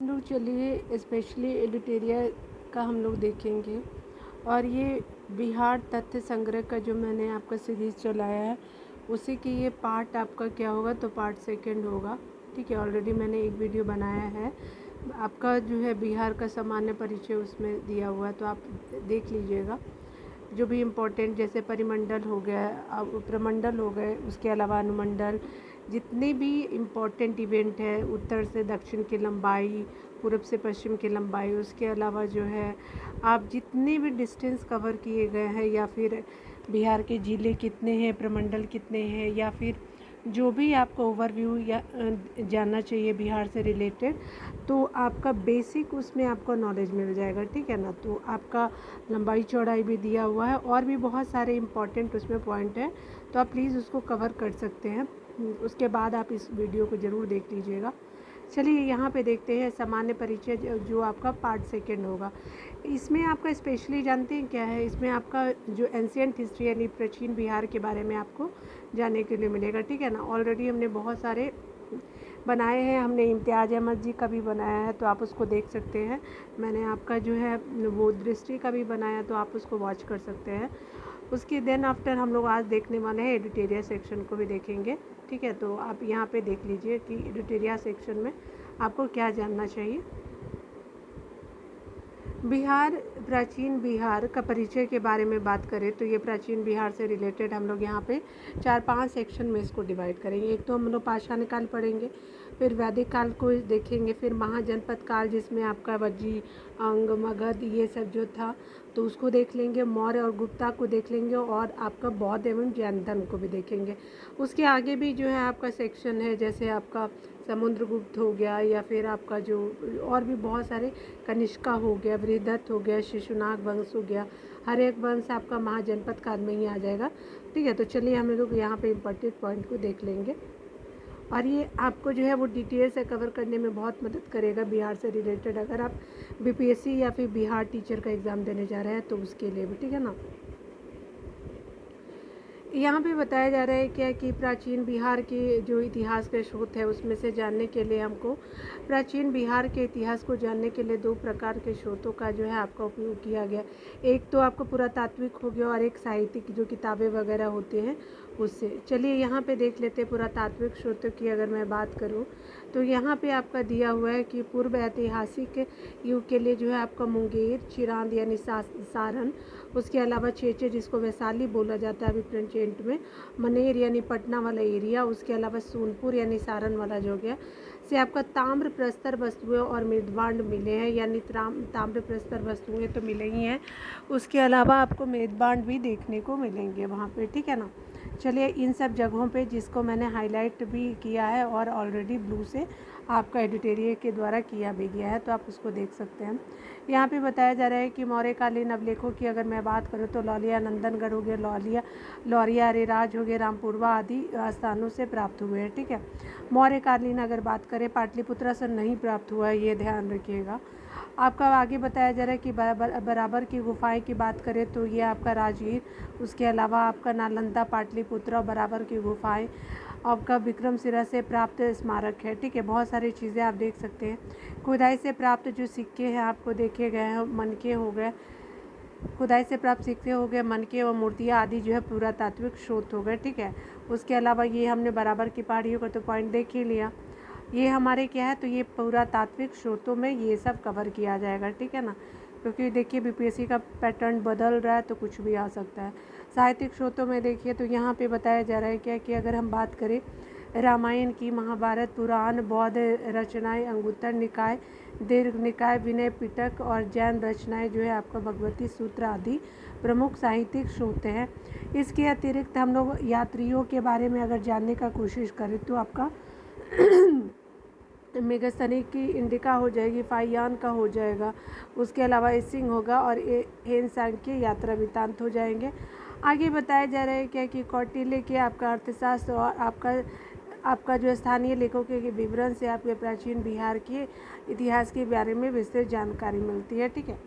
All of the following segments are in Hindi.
हम लोग चलिए स्पेशली एडिटोरिया का हम लोग देखेंगे। और ये बिहार तथ्य संग्रह का जो मैंने आपका सीरीज़ चलाया है उसी की ये पार्ट आपका क्या होगा, तो पार्ट सेकंड होगा। ठीक है, ऑलरेडी मैंने एक वीडियो बनाया है आपका जो है बिहार का सामान्य परिचय, उसमें दिया हुआ है, तो आप देख लीजिएगा। जो भी इम्पोर्टेंट जैसे परिमंडल हो गया, अब प्रमंडल हो गए, उसके अलावा अनुमंडल, जितने भी इम्पोर्टेंट इवेंट है, उत्तर से दक्षिण की लंबाई, पूर्व से पश्चिम की लंबाई, उसके अलावा जो है आप जितने भी डिस्टेंस कवर किए गए हैं, या फिर बिहार के ज़िले कितने हैं, प्रमंडल कितने हैं, या फिर जो भी आपको ओवरव्यू या जानना चाहिए बिहार से रिलेटेड, तो आपका बेसिक उसमें आपको नॉलेज मिल जाएगा। ठीक है ना, तो आपका लंबाई चौड़ाई भी दिया हुआ है और भी बहुत सारे इम्पॉर्टेंट उसमें पॉइंट हैं, तो आप प्लीज़ उसको कवर कर सकते हैं। उसके बाद आप इस वीडियो को ज़रूर देख लीजिएगा। चलिए यहाँ पे देखते हैं सामान्य परिचय जो आपका पार्ट सेकंड होगा। इसमें आपका स्पेशली जानते हैं क्या है, इसमें आपका जो एंशिएंट हिस्ट्री यानी प्राचीन बिहार के बारे में आपको जानने के लिए मिलेगा। ठीक है ना, ऑलरेडी हमने बहुत सारे बनाए हैं, हमने इम्तियाज़ अहमद जी का भी बनाया है, तो आप उसको देख सकते हैं। मैंने आपका जो है वो दृष्टि का भी बनाया, तो आप उसको वॉच कर सकते हैं। उसके देन आफ्टर हम लोग आज देखने वाले हैं एडिटोरिया सेक्शन को भी देखेंगे। ठीक है, तो आप यहाँ पे देख लीजिए कि एडिटोरिया सेक्शन में आपको क्या जानना चाहिए। बिहार, प्राचीन बिहार का परिचय के बारे में बात करें तो ये प्राचीन बिहार से रिलेटेड हम लोग यहाँ पे 4-5 सेक्शन में इसको डिवाइड करेंगे। एक तो हम लोग पाषाण काल पढ़ेंगे, फिर वैदिक काल को देखेंगे, फिर महाजनपद काल जिसमें आपका वज्जी, अंग, मगध ये सब जो था तो उसको देख लेंगे, मौर्य और गुप्ता को देख लेंगे, और आपका बौद्ध एवं जैन धर्म को भी देखेंगे। उसके आगे भी जो है आपका सेक्शन है, जैसे आपका समुद्रगुप्त हो गया, या फिर आपका जो और भी बहुत सारे, कनिष्का हो गया, बृहदत्त हो गया, शिशुनाग वंश हो गया, हर एक वंश आपका महाजनपद काल में ही आ जाएगा। ठीक है, तो चलिए हम लोग यहाँ पे इम्पोर्टेंट पॉइंट को देख लेंगे, और ये आपको जो है वो डिटेल से कवर करने में बहुत मदद करेगा बिहार से रिलेटेड, अगर आप बीपीएससी या फिर बिहार टीचर का एग्ज़ाम देने जा रहे हैं तो उसके लिए भी। ठीक है ना, यहाँ पे बताया जा रहा है क्या कि प्राचीन बिहार के जो इतिहास के स्रोत है उसमें से जानने के लिए हमको प्राचीन बिहार के इतिहास को जानने के लिए 2 प्रकार के स्रोतों का जो है आपका उपयोग किया गया। एक तो आपको पुरातात्विक हो गया और एक साहित्यिक जो किताबें वगैरह होती हैं उससे। चलिए यहाँ पे देख लेते हैं पुरातात्विक स्रोतों की अगर मैं बात करूँ तो यहाँ पे आपका दिया हुआ है कि पूर्व ऐतिहासिक युग के लिए जो है आपका मुंगेर, चिरांद यानी सारण, उसके अलावा चेचे जिसको वैशाली बोला जाता है अभी प्रेजेंट में, मनेर यानी पटना वाला एरिया, उसके अलावा सोनपुर यानी सारण वाला जो गया से आपका ताम्र प्रस्तर वस्तुएं और मेदबांड मिले हैं, यानी ताम्र प्रस्तर वस्तुएं तो मिले ही हैं, उसके अलावा आपको मेदबांड भी देखने को मिलेंगे वहाँ पे। ठीक है ना, चलिए इन सब जगहों पे जिसको मैंने हाईलाइट भी किया है और ऑलरेडी ब्लू से आपका एडिटोरियल के द्वारा किया भी गया है, तो आप उसको देख सकते हैं। यहाँ पे बताया जा रहा है कि मौर्यकालीन अभिलेखों की अगर मैं बात करूँ तो लौलिया नंदनगढ़ हो गया, लौरिया अरेराज हो गया, रामपुरवा आदि स्थानों से प्राप्त हुए हैं। ठीक है, मौर्यकालीन अगर बात करें पाटलिपुत्रा से नहीं प्राप्त हुआ है, ये ध्यान रखिएगा। आपका आगे बताया जा रहा है कि बराबर की गुफाएं की बात करें तो ये आपका राजगीर, उसके अलावा आपका नालंदा, पाटलिपुत्र और बराबर की गुफाएं आपका विक्रमशिला से प्राप्त स्मारक है। ठीक है, बहुत सारी चीज़ें आप देख सकते हैं। खुदाई से प्राप्त जो सिक्के हैं आपको देखे गए हैं, मनके हो गए, खुदाई से प्राप्त सिक्के हो गए, मनके और मूर्तियाँ आदि जो है पुरातात्विक स्रोत हो गए। ठीक है, उसके अलावा ये हमने बराबर की पहाड़ियों का तो पॉइंट देख ही लिया, ये हमारे क्या है, तो ये पुरातात्विक स्रोतों में ये सब कवर किया जाएगा। ठीक है ना, क्योंकि देखिए बीपीएससी का पैटर्न बदल रहा है तो कुछ भी आ सकता है। साहित्यिक स्रोतों में देखिए तो यहाँ पे बताया जा रहा है क्या कि अगर हम बात करें रामायण की, महाभारत, पुराण, बौद्ध रचनाएं, अंगुत्तर निकाय, दीर्घ निकाय, विनय पिटक और जैन रचनाएं जो है आपका भगवती सूत्र आदि प्रमुख साहित्यिक स्रोत हैं। इसके अतिरिक्त हम लोग यात्रियों के बारे में अगर जानने का कोशिश करें तो आपका मेगास्थनी की इंडिका हो जाएगी, फाइयान का हो जाएगा, उसके अलावा एसिंग होगा और हेनसांग के यात्रा वृत्तांत हो जाएंगे। आगे बताया जा रहा है क्या कि कौटिल्य के आपका अर्थशास्त्र और आपका जो स्थानीय लेखकों के विवरण से आपके प्राचीन बिहार के इतिहास के बारे में विस्तृत जानकारी मिलती है। ठीक है,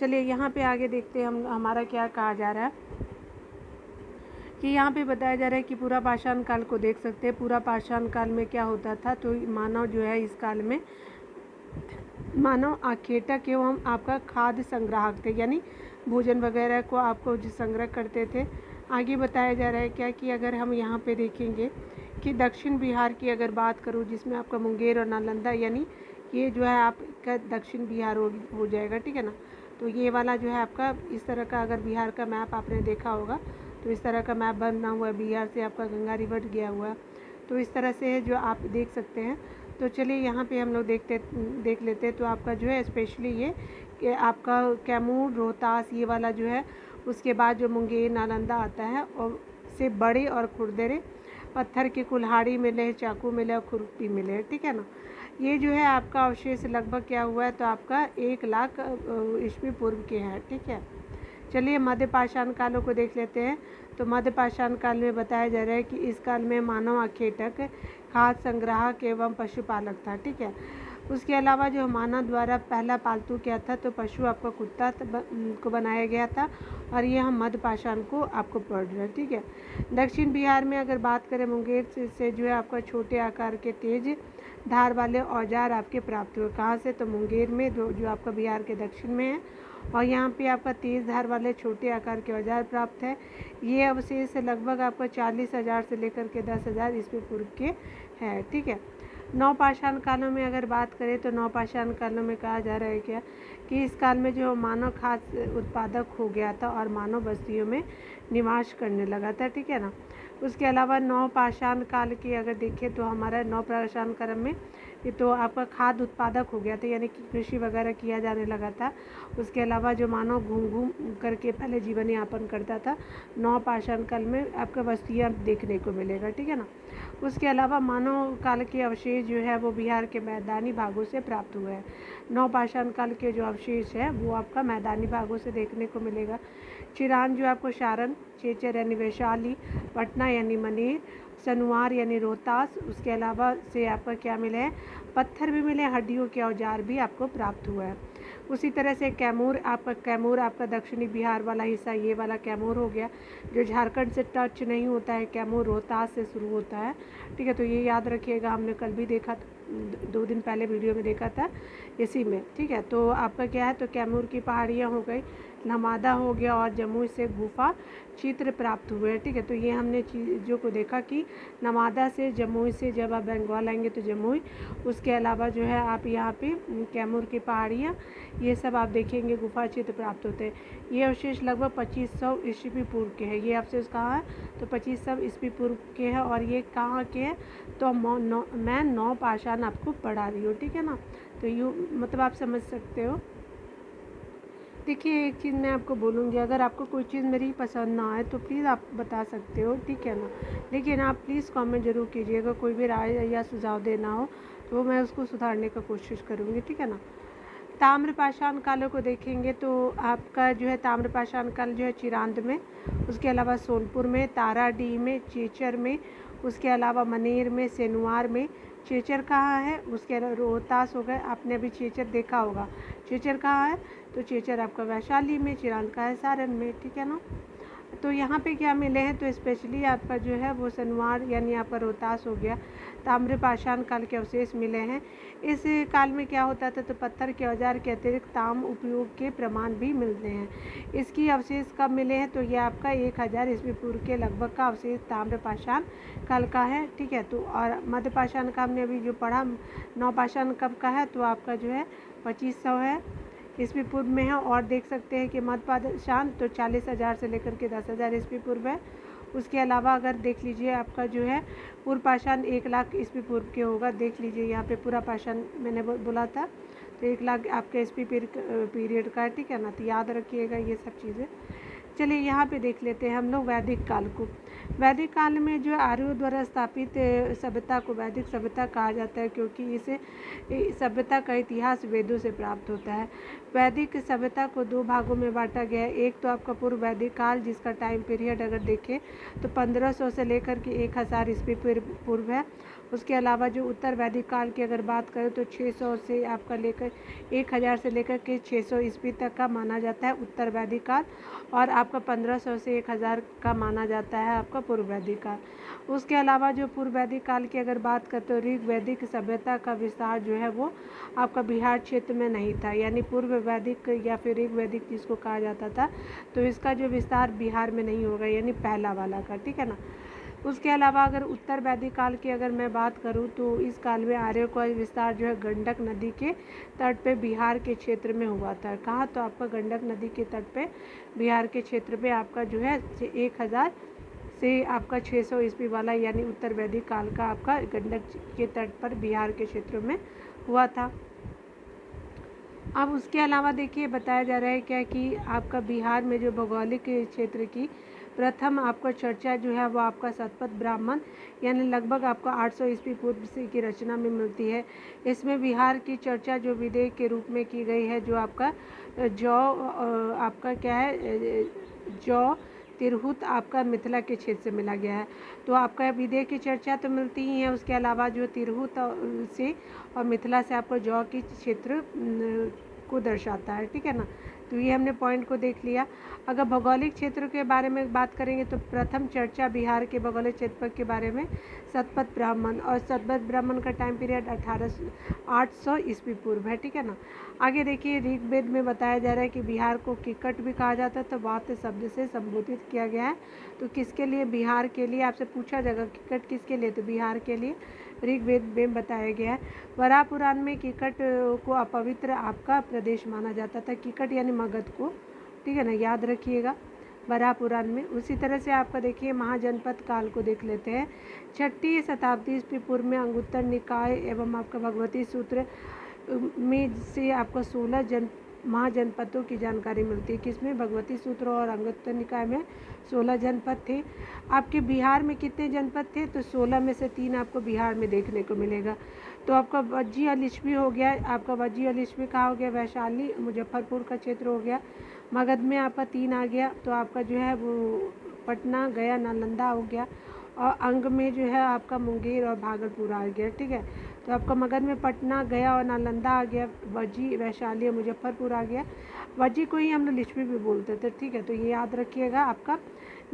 चलिए यहाँ पे आगे देखते हैं हम हमारा क्या कहा जा रहा है कि यहाँ पे बताया जा रहा है कि पूरा पाषाण काल को देख सकते हैं। पूरा पाषाण काल में क्या होता था, तो मानव जो है इस काल में मानव आखेटक एवं आपका खाद्य संग्राहक थे, यानी भोजन वगैरह को आपको जो संग्रह करते थे। आगे बताया जा रहा है क्या कि अगर हम यहाँ पे देखेंगे कि दक्षिण बिहार की अगर बात करूँ, जिसमें आपका मुंगेर और नालंदा, यानी ये जो है आपका दक्षिण बिहार हो जाएगा, ठीक है ना। तो ये वाला जो है आपका इस तरह का, अगर बिहार का मैप आपने देखा होगा तो इस तरह का मैप बना हुआ है, बिहार से आपका गंगा रिवर गया हुआ है, तो इस तरह से है जो आप देख सकते हैं। तो चलिए यहाँ पे हम लोग देख लेते हैं। तो आपका जो है स्पेशली ये कि आपका कैमूर, रोहतास, ये वाला जो है, उसके बाद जो मुंगेर, नालंदा आता है, और से बड़े और खुरदरे पत्थर की कुल्हाड़ी मिले, चाकू मिले और खुरपी मिले, ठीक है ना। ये जो है आपका अवशेष लगभग क्या हुआ है, तो आपका 1 लाख ईस्वी पूर्व के हैं, ठीक है। चलिए मध्य पाषाण कालों को देख लेते हैं। तो मध्य पाषाण काल में बताया जा रहा है कि इस काल में मानव आखेटक, खाद्य संग्राहक एवं पशुपालक था, ठीक है। उसके अलावा जो मानव द्वारा पहला पालतू क्या था, तो पशु आपका कुत्ता को बनाया गया था, और ये हम मध्य पाषाण को आपको पढ़ रहे हैं, ठीक है। दक्षिण बिहार में अगर बात करें, मुंगेर से जो है आपका छोटे आकार के तेज धार वाले औजार आपके प्राप्त हुए। कहाँ से, तो मुंगेर में, जो आपका बिहार के दक्षिण में है, और यहाँ पे आपका तेज धार वाले छोटे आकार के औजार प्राप्त है। ये अवशेष लगभग आपका 40,000 से लेकर के 10,000 ईस्वी पूर्व के हैं, ठीक है। नवपाषाण कालों में अगर बात करें, तो नवपाषाण कालों में कहा जा रहा है क्या कि इस काल में जो मानव खाद्य उत्पादक हो गया था और मानव बस्तियों में निवास करने लगा था, ठीक है ना। उसके अलावा नवपाषाण काल की अगर देखें, तो हमारा नवपाषाण काल में ये तो आपका खाद्य उत्पादक हो गया था, यानी कि कृषि वगैरह किया जाने लगा था। उसके अलावा जो मानव घूम घूम करके पहले जीवन यापन करता था, नवपाषाण काल में आपका बस्तियाँ देखने को मिलेगा, ठीक है ना। उसके अलावा मानव काल के अवशेष जो है वो बिहार के मैदानी भागों से प्राप्त हुए हैं। नवपाषाण काल के जो अवशेष है वो आपका मैदानी भागों से देखने को मिलेगा। चिरान जो आपको सारण, चेचर यानी वैशाली, पटना यानी मनेर, सनुआर यानी रोहतास, उसके अलावा से आपका क्या मिले हैं, पत्थर भी मिले, हड्डियों के औजार भी आपको प्राप्त हुआ है। उसी तरह से कैमूर आपका दक्षिणी बिहार वाला हिस्सा, ये वाला कैमूर हो गया, जो झारखंड से टच नहीं होता है। कैमूर रोहतास से शुरू होता है, ठीक है। तो ये याद रखिएगा, हमने कल भी देखा, 2 दिन पहले वीडियो में देखा था इसी में, ठीक है। तो आपका क्या है, तो कैमूर की पहाड़ियाँ हो गई, नमादा हो गया, और जमुई से गुफा चित्र प्राप्त हुए हैं, ठीक है। तो ये हमने चीज़ों को देखा कि नमादा से, जमुई से जब आप बंगाल आएंगे तो जमुई, उसके अलावा जो है आप यहाँ पे कैमूर की पहाड़ियाँ, ये सब आप देखेंगे, गुफा चित्र प्राप्त होते हैं। ये अवशेष लगभग 2500 ईस्वी पूर्व के हैं। ये अवशेष कहाँ है, तो 2500 ईस्वी पूर्व के हैं, और ये कहाँ के हैं, तो मैं नवपाषाण आपको पढ़ा रही हूँ, ठीक है ना। तो यूँ मतलब आप समझ सकते हो। देखिए एक चीज़ मैं आपको बोलूँगी, अगर आपको कोई चीज़ मेरी पसंद ना आए तो प्लीज़ आप बता सकते हो, ठीक है ना। लेकिन आप प्लीज़ कमेंट ज़रूर कीजिएगा, कोई भी राय या सुझाव देना हो तो मैं उसको सुधारने का कोशिश करूँगी, ठीक है ना। ताम्रपाषाण कालों को देखेंगे तो आपका जो है ताम्रपाषाण काल जो है चिरांद में, उसके अलावा सोनपुर में, ताराडीह में, चेचर में, उसके अलावा मनेर में, सेनुआर में। चेचर कहाँ है, उसके अलावा रोहतास हो गए, आपने अभी चेचर देखा होगा। चेचर कहाँ है, तो चेचर आपका वैशाली में, चिरांद का है सारण में, ठीक है ना। तो यहाँ पे क्या मिले हैं, तो स्पेशली आपका जो है वो सनवार यानी आपका रोहतास हो गया, ताम्रपाषाण काल के अवशेष मिले हैं। इस काल में क्या होता था, तो पत्थर के औजार के अतिरिक्त ताम उपयोग के प्रमाण भी मिलते हैं। इसकी अवशेष कब मिले हैं, तो ये आपका 1000 ईस्वी पूर्व के लगभग का अवशेष ताम्रपाषाण काल का है, ठीक है। तो और मध्यपाषाण का हमने अभी जो पढ़ा, नवपाषाण कब का है, तो आपका जो है 2500 है ईस्वी पूर्व में है। और देख सकते हैं कि मध्यपाषाण तो 40,000 से लेकर के 10,000 ईस्वी पूर्व है। उसके अलावा अगर देख लीजिए आपका जो है पूर्व पाषाण 1 लाख ईस्वी पूर्व के होगा। देख लीजिए यहाँ पे पूरा पाषाण मैंने बोला था, तो 1 लाख आपके ईस्वी पीरियड का है, ठीक है ना। तो याद रखिएगा ये सब चीज़ें। चलिए यहाँ पे देख लेते हैं हम लोग वैदिक काल को। वैदिक काल में जो आर्यों द्वारा स्थापित सभ्यता को वैदिक सभ्यता कहा जाता है, क्योंकि इसे सभ्यता का इतिहास वेदों से प्राप्त होता है। वैदिक सभ्यता को 2 भागों में बांटा गया है। एक तो आपका पूर्व वैदिक काल, जिसका टाइम पीरियड अगर देखें तो 1500 से लेकर के 1000 ईस्वी पूर्व है। उसके अलावा जो उत्तर वैदिक काल की अगर बात करें तो 600 से आपका लेकर 1000 से लेकर के 600 ईस्वी तक का माना जाता है उत्तर वैदिक काल, और आपका 1500 से 1000 का माना जाता है आपका पूर्व वैदिक काल। उसके अलावा जो पूर्व वैदिक काल की अगर बात करें तो ऋग वैदिक सभ्यता का विस्तार जो है वो आपका बिहार क्षेत्र में नहीं था, यानी पूर्व वैदिक या फिर ऋग वैदिक जिसको कहा जाता था, तो इसका जो विस्तार बिहार में नहीं होगा, यानी पहला वाला का, ठीक है ना। उसके अलावा अगर उत्तर वैदिक काल की अगर मैं बात करूं तो इस काल में आर्यों का विस्तार जो है गंडक नदी के तट पे बिहार के क्षेत्र में हुआ था। कहाँ? तो आपका गंडक नदी के तट पे बिहार के क्षेत्र में आपका जो है 1000 से आपका 600 ईस्वी वाला यानी उत्तर वैदिक काल का आपका गंडक के तट पर बिहार के क्षेत्र में हुआ था। अब उसके अलावा देखिए बताया जा रहा है क्या कि आपका बिहार में जो भौगोलिक क्षेत्र की प्रथम आपका चर्चा जो है वो आपका शतपथ ब्राह्मण यानी लगभग आपका 800 ईस्वी पूर्व से की रचना में मिलती है। इसमें बिहार की चर्चा जो विदेह के रूप में की गई है, जो आपका जौ आपका क्या है जौ तिरहुत आपका मिथिला के क्षेत्र से मिला गया है। तो आपका विदेह की चर्चा तो मिलती ही है, उसके अलावा जो तिरहुत से और मिथिला से आपको जौ की क्षेत्र को दर्शाता है, ठीक है ना। तो ये हमने पॉइंट को देख लिया। अगर भौगोलिक क्षेत्र के बारे में बात करेंगे तो प्रथम चर्चा बिहार के भौगोलिक क्षेत्र के बारे में शतपथ ब्राह्मण, और शतपथ ब्राह्मण का टाइम पीरियड 800 ईस्वी पूर्व है, ठीक है ना। आगे देखिए ऋग्वेद में बताया जा रहा है कि बिहार को किकट भी कहा जाता है, तो वात्य शब्द से संबोधित किया गया है। तो किसके लिए? बिहार के लिए। आपसे पूछा जाएगा किकट किसके लिए, तो बिहार के लिए ऋग्वेद में बताया गया है। वराह पुराण में किकट को अपवित्र आपका प्रदेश माना जाता था, किकट यानी मगध को, ठीक है ना, याद रखिएगा वराह पुराण में। उसी तरह से आपका देखिए महाजनपद काल को देख लेते हैं। 6वीं शताब्दी ईस्वी पूर्व में अंगुत्तर निकाय एवं आपका भगवती सूत्र में से आपको 16 महाजनपदों की जानकारी मिलती है। किसमें? भगवती सूत्र और अंगुत्तर निकाय में 16 जनपद थे। आपके बिहार में कितने जनपद थे? तो 16 में से 3 आपको बिहार में देखने को मिलेगा। तो आपका वज्जी और लिच्छवी हो गया, आपका वज्जी और लिच्छवी कहाँ हो गया? वैशाली मुजफ्फरपुर का क्षेत्र हो गया। मगध में आपका 3 आ गया, तो आपका जो है वो पटना गया नालंदा हो गया, और अंग में जो है आपका मुंगेर और भागलपुर आ गया, ठीक है। तो आपका मगध में पटना गया और नालंदा आ गया, वज्जी वैशाली और मुजफ्फरपुर आ गया। वज्जी को ही हम लोग लिच्छवी भी बोलते थे, ठीक है। तो ये याद रखिएगा, आपका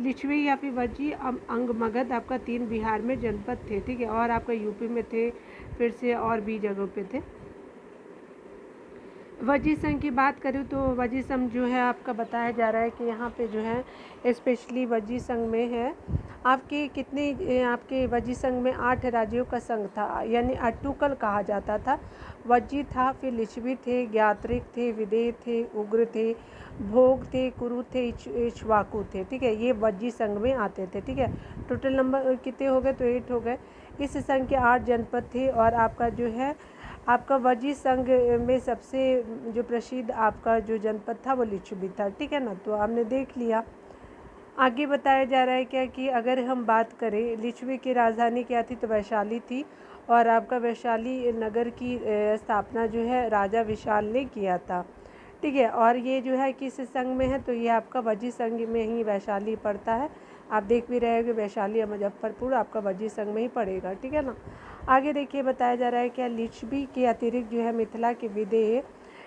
लिच्छवी या फिर वज्जी अंग मगध आपका 3 बिहार में जनपद थे, ठीक है। और आपका यूपी में थे, फिर से और भी जगहों पे थे। वज्जी संघ की बात करूँ तो वज्जी संघ जो है आपका बताया जा रहा है कि यहाँ पे जो है स्पेशली वज्जी संघ में है आपके कितने आपके वज्जी संघ में 8 राज्यों का संघ था, यानी अट्टुकल कहा जाता था। वज्जी था, फिर लिच्छवी थे, ज्ञात्रिक थे, विदेह थे, उग्र थे, भोग थे, कुरु थे, इक्ष्वाकु थे, ठीक है। ये वज्जी संघ में आते थे, ठीक है। टोटल नंबर कितने हो गए? तो 8 हो गए। इस संघ के 8 जनपद थे, और आपका जो है आपका वज्जी संघ में सबसे जो प्रसिद्ध आपका जो जनपद था वो लिच्छवी था, ठीक है ना। तो हमने देख लिया। आगे बताया जा रहा है क्या कि अगर हम बात करें लिच्छवी की राजधानी क्या थी, तो वैशाली थी, और आपका वैशाली नगर की स्थापना जो है राजा विशाल ने किया था, ठीक है। और ये जो है किस संघ में है, तो ये आपका वज्जी संघ में ही वैशाली पड़ता है। आप देख भी रहे हो कि वैशाली और मुजफ्फरपुर आपका वज्जी संघ में ही पड़ेगा, ठीक है ना। आगे देखिए बताया जा रहा है क्या लिच्छवी के अतिरिक्त जो है मिथिला के विदेह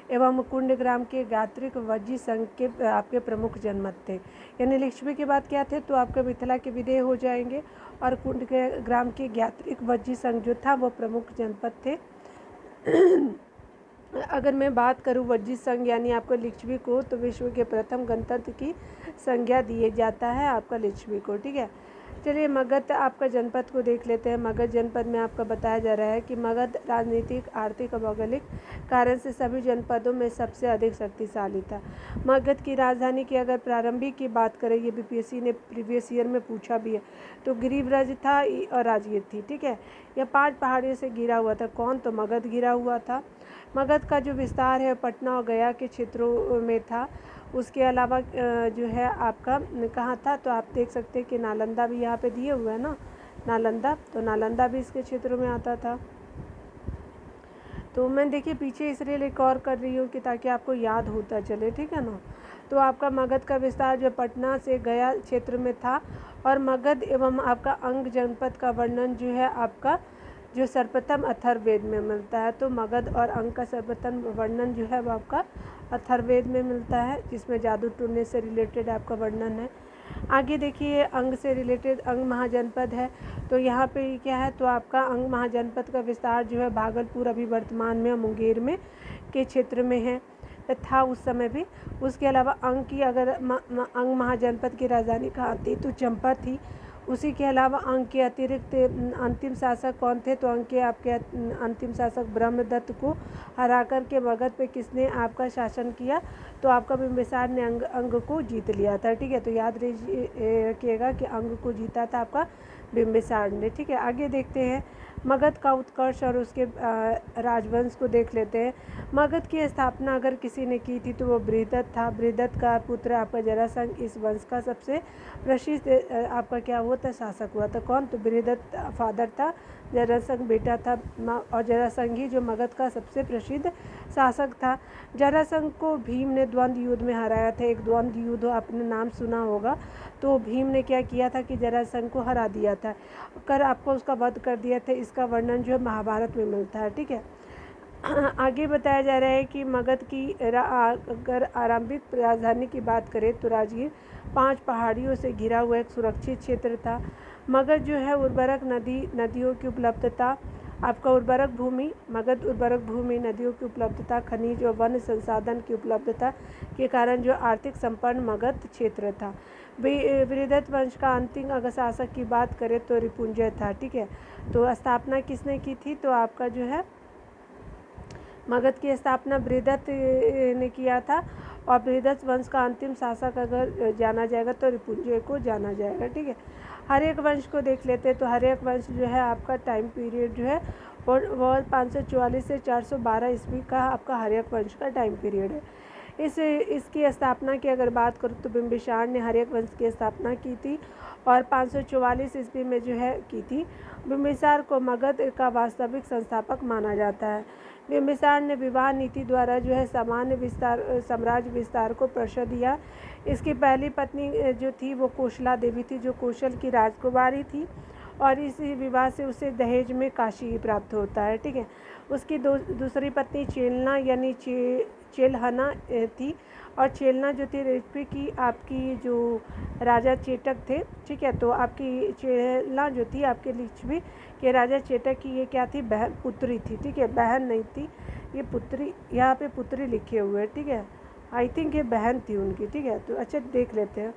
एवं कुंडग्राम के गात्रिक वज्जी संघ के आपके प्रमुख जनपद थे। यानी लिच्छवी के बाद क्या थे, तो आपके मिथिला के विदेह हो जाएंगे, और कुंडग्राम के गात्रिक वज्जी संघ जो था वो प्रमुख जनपद थे। अगर मैं बात करूं वज्जी संघ यानी आपको लिच्छवी को, तो विश्व के प्रथम गणतंत्र की संज्ञा दिए जाता है आपका लिच्छवी को, ठीक है। चलिए मगध आपका जनपद को देख लेते हैं। मगध जनपद में आपका बताया जा रहा है कि मगध राजनीतिक, आर्थिक और भौगोलिक कारण से सभी जनपदों में सबसे अधिक शक्तिशाली था। मगध की राजधानी की अगर प्रारंभिक की बात करें, ये बीपीएससी ने प्रीवियस ईयर में पूछा भी है, तो गिरिव्रज था और राजगीर थी, ठीक है। यह 5 पहाड़ियों से घिरा हुआ था। कौन? तो मगध घिरा हुआ था। मगध का जो विस्तार है पटना और गया के क्षेत्रों में था। उसके अलावा जो है आपका कहाँ था, तो आप देख सकते हैं कि नालंदा भी यहाँ पे दिए हुए है ना, नालंदा, तो नालंदा भी इसके क्षेत्रों में आता था। तो मैं देखिए पीछे इसलिए रिकॉर्ड कर रही हूँ कि ताकि आपको याद होता चले, ठीक है ना। तो आपका मगध का विस्तार जो पटना से गया क्षेत्र में था, और मगध एवं आपका अंग जनपद का वर्णन जो है आपका जो सर्वप्रथम अथर्ववेद में मिलता है। तो मगध और अंग का सर्वप्रथम वर्णन जो है वो आपका अथर्ववेद में मिलता है, जिसमें जादू टूटने से रिलेटेड आपका वर्णन है। आगे देखिए, अंग से रिलेटेड अंग महाजनपद है। तो यहाँ पे क्या है, तो आपका अंग महाजनपद का विस्तार जो है भागलपुर अभी वर्तमान में मुंगेर में के क्षेत्र में है था उस समय भी। उसके अलावा अंग की अगर अंग महाजनपद की राजधानी कहाँ थी, तो चंपा थी। उसी के अलावा अंग के अतिरिक्त अंतिम शासक कौन थे, तो अंग के आपके अंतिम शासक ब्रह्मदत्त को हरा कर के मगध पे किसने आपका शासन किया, तो आपका बिंबिसार ने अंग को जीत लिया था। ठीक है, तो याद रखिएगा कि अंग को जीता था आपका बिंबिसार ने। ठीक है, आगे देखते हैं मगध का उत्कर्ष और उसके राजवंश को देख लेते हैं। मगध की स्थापना अगर किसी ने की थी तो वो बृहदत्त था। बृहदत्त का पुत्र आपका जरासंध इस वंश का सबसे प्रसिद्ध आपका क्या हुआ था, शासक हुआ था। कौन, तो बृहदत्त फादर था, जरासंध बेटा था, और जरासंध ही जो मगध का सबसे प्रसिद्ध शासक था। जरासंध को भीम ने द्वंद्व युद्ध में हराया था। एक द्वंद्व युद्ध आपने नाम सुना होगा। तो भीम ने क्या किया था कि जरासंध को हरा दिया था, कर आपको उसका वध कर दिया था। इसका वर्णन जो है महाभारत में मिलता है। ठीक है, आगे बताया जा रहा है कि मगध की अगर आरंभिक राजधानी की बात करें तो राजगीर 5 पहाड़ियों से घिरा हुआ एक सुरक्षित क्षेत्र था। मगध जो है उर्वरक नदियों की उपलब्धता, आपका उर्वरक भूमि, मगध उर्वरक भूमि, नदियों की उपलब्धता, खनिज और वन संसाधन की उपलब्धता के कारण जो आर्थिक संपन्न मगध क्षेत्र था। बृहदत्त वंश का अंतिम अगर शासक की बात करें तो रिपुंजय था। ठीक है, तो स्थापना किसने की थी, तो आपका जो है मगध की स्थापना बृहदत्त ने किया था। और बृहदत्त वंश का अंतिम शासक अगर जाना जाएगा तो रिपुंजय को जाना जाएगा। ठीक है, हर एक वंश को देख लेते हैं। तो हर एक वंश जो है आपका टाइम पीरियड जो है वो 544 से 412 ईस्वी का आपका हर एक वंश का टाइम पीरियड है। इसकी स्थापना की अगर बात करूँ तो बिंबिसार ने हर एक वंश की स्थापना की थी और 544 ईस्वी में जो है की थी। बिंबिसार को मगध का वास्तविक संस्थापक माना जाता है। बिंबिसार ने विवाह नीति द्वारा जो है साम्राज्य विस्तार को प्रश्रय दिया। इसकी पहली पत्नी जो थी वो कोशला देवी थी, जो कौशल की राजकुमारी थी, और इस विवाह से उसे दहेज में काशी प्राप्त होता है। ठीक है, उसकी दूसरी पत्नी चेलना यानी चेलहना थी, और चेलना जो थी रेशमी की आपकी जो राजा चेटक थे। ठीक है, तो आपकी चेलना जो थी आपके लिच्छवी के राजा चेटक की ये क्या थी, बहन पुत्री थी। ठीक है, बहन नहीं थी, ये पुत्री, यहाँ पे पुत्री लिखे हुए हैं। ठीक है, आई थिंक ये बहन थी उनकी। ठीक है, तो अच्छा देख लेते हैं।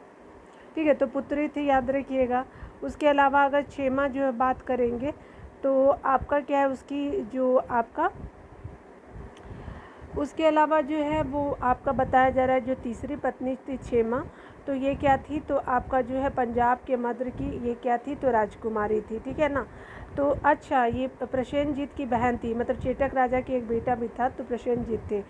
ठीक है, तो पुत्री थी, याद रखिएगा। उसके अलावा अगर क्षेमा जो है बात करेंगे तो आपका क्या है, उसकी जो आपका उसके अलावा जो है वो आपका बताया जा रहा है जो तीसरी पत्नी थी क्षेमा, तो ये क्या थी, तो आपका जो है पंजाब के मद्र की ये क्या थी, तो राजकुमारी थी। ठीक है ना, तो अच्छा ये प्रसेनजीत की बहन थी, मतलब चेटक राजा के एक बेटा भी था, तो प्रसेनजीत थे,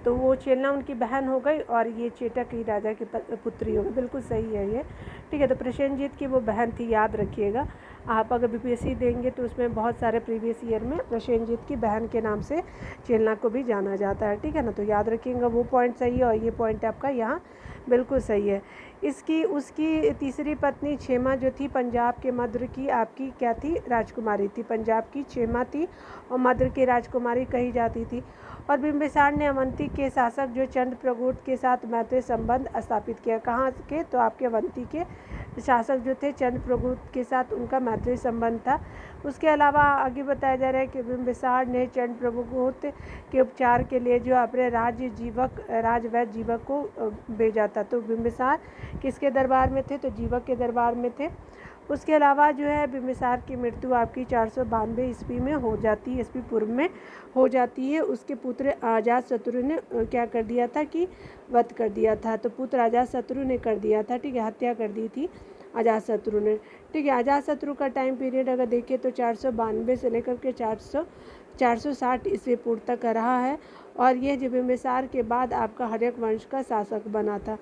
तो वो चेलना उनकी बहन हो गई और ये चेटक ही राजा की पुत्री हो गई। बिल्कुल सही है ये। ठीक है, तो प्रसेनजीत की वो बहन थी, याद रखिएगा। आप अगर बीपीएससी देंगे तो उसमें बहुत सारे प्रीवियस ईयर में प्रसेनजीत की बहन के नाम से चेलना को भी जाना जाता है। ठीक है ना, तो याद रखिएगा, वो पॉइंट सही है और ये पॉइंट आपका यहाँ बिल्कुल सही है। उसकी तीसरी पत्नी क्षेमा जो थी पंजाब के मद्र की आपकी क्या थी, राजकुमारी थी। पंजाब की क्षेमा थी और मद्र की राजकुमारी कही जाती थी। और बिंबिसार ने अवंती के शासक जो चंद्रप्रगुप्त के साथ मैत्री संबंध स्थापित किया। कहाँ के, तो आपके अवंती के शासक जो थे चंद्रप्रगुप्त के साथ उनका मैत्री संबंध था। उसके अलावा आगे बताया जा रहा है कि बिंबिसार ने चंद्रप्रगुप्त के उपचार के लिए जो अपने राजवैद्य जीवक को भेजा था। तो बिंबिसार किसके दरबार में थे, तो जीवक के दरबार में थे। उसके अलावा जो है बिंबिसार की मृत्यु आपकी 492 ईस्वी में हो जाती है, ईस्वी पूर्व में हो जाती है। उसके पुत्र अजातशत्रु ने क्या कर दिया था कि वध कर दिया था, तो पुत्र अजातशत्रु ने कर दिया था। ठीक है, हत्या कर दी थी अजातशत्रु ने। ठीक है, अजातशत्रु का टाइम पीरियड अगर देखें तो 492 से लेकर के 460 ईस्वी पूर्व तक रहा है, और यह जो बिंबिसार के बाद आपका हर्यक वंश का शासक बना था।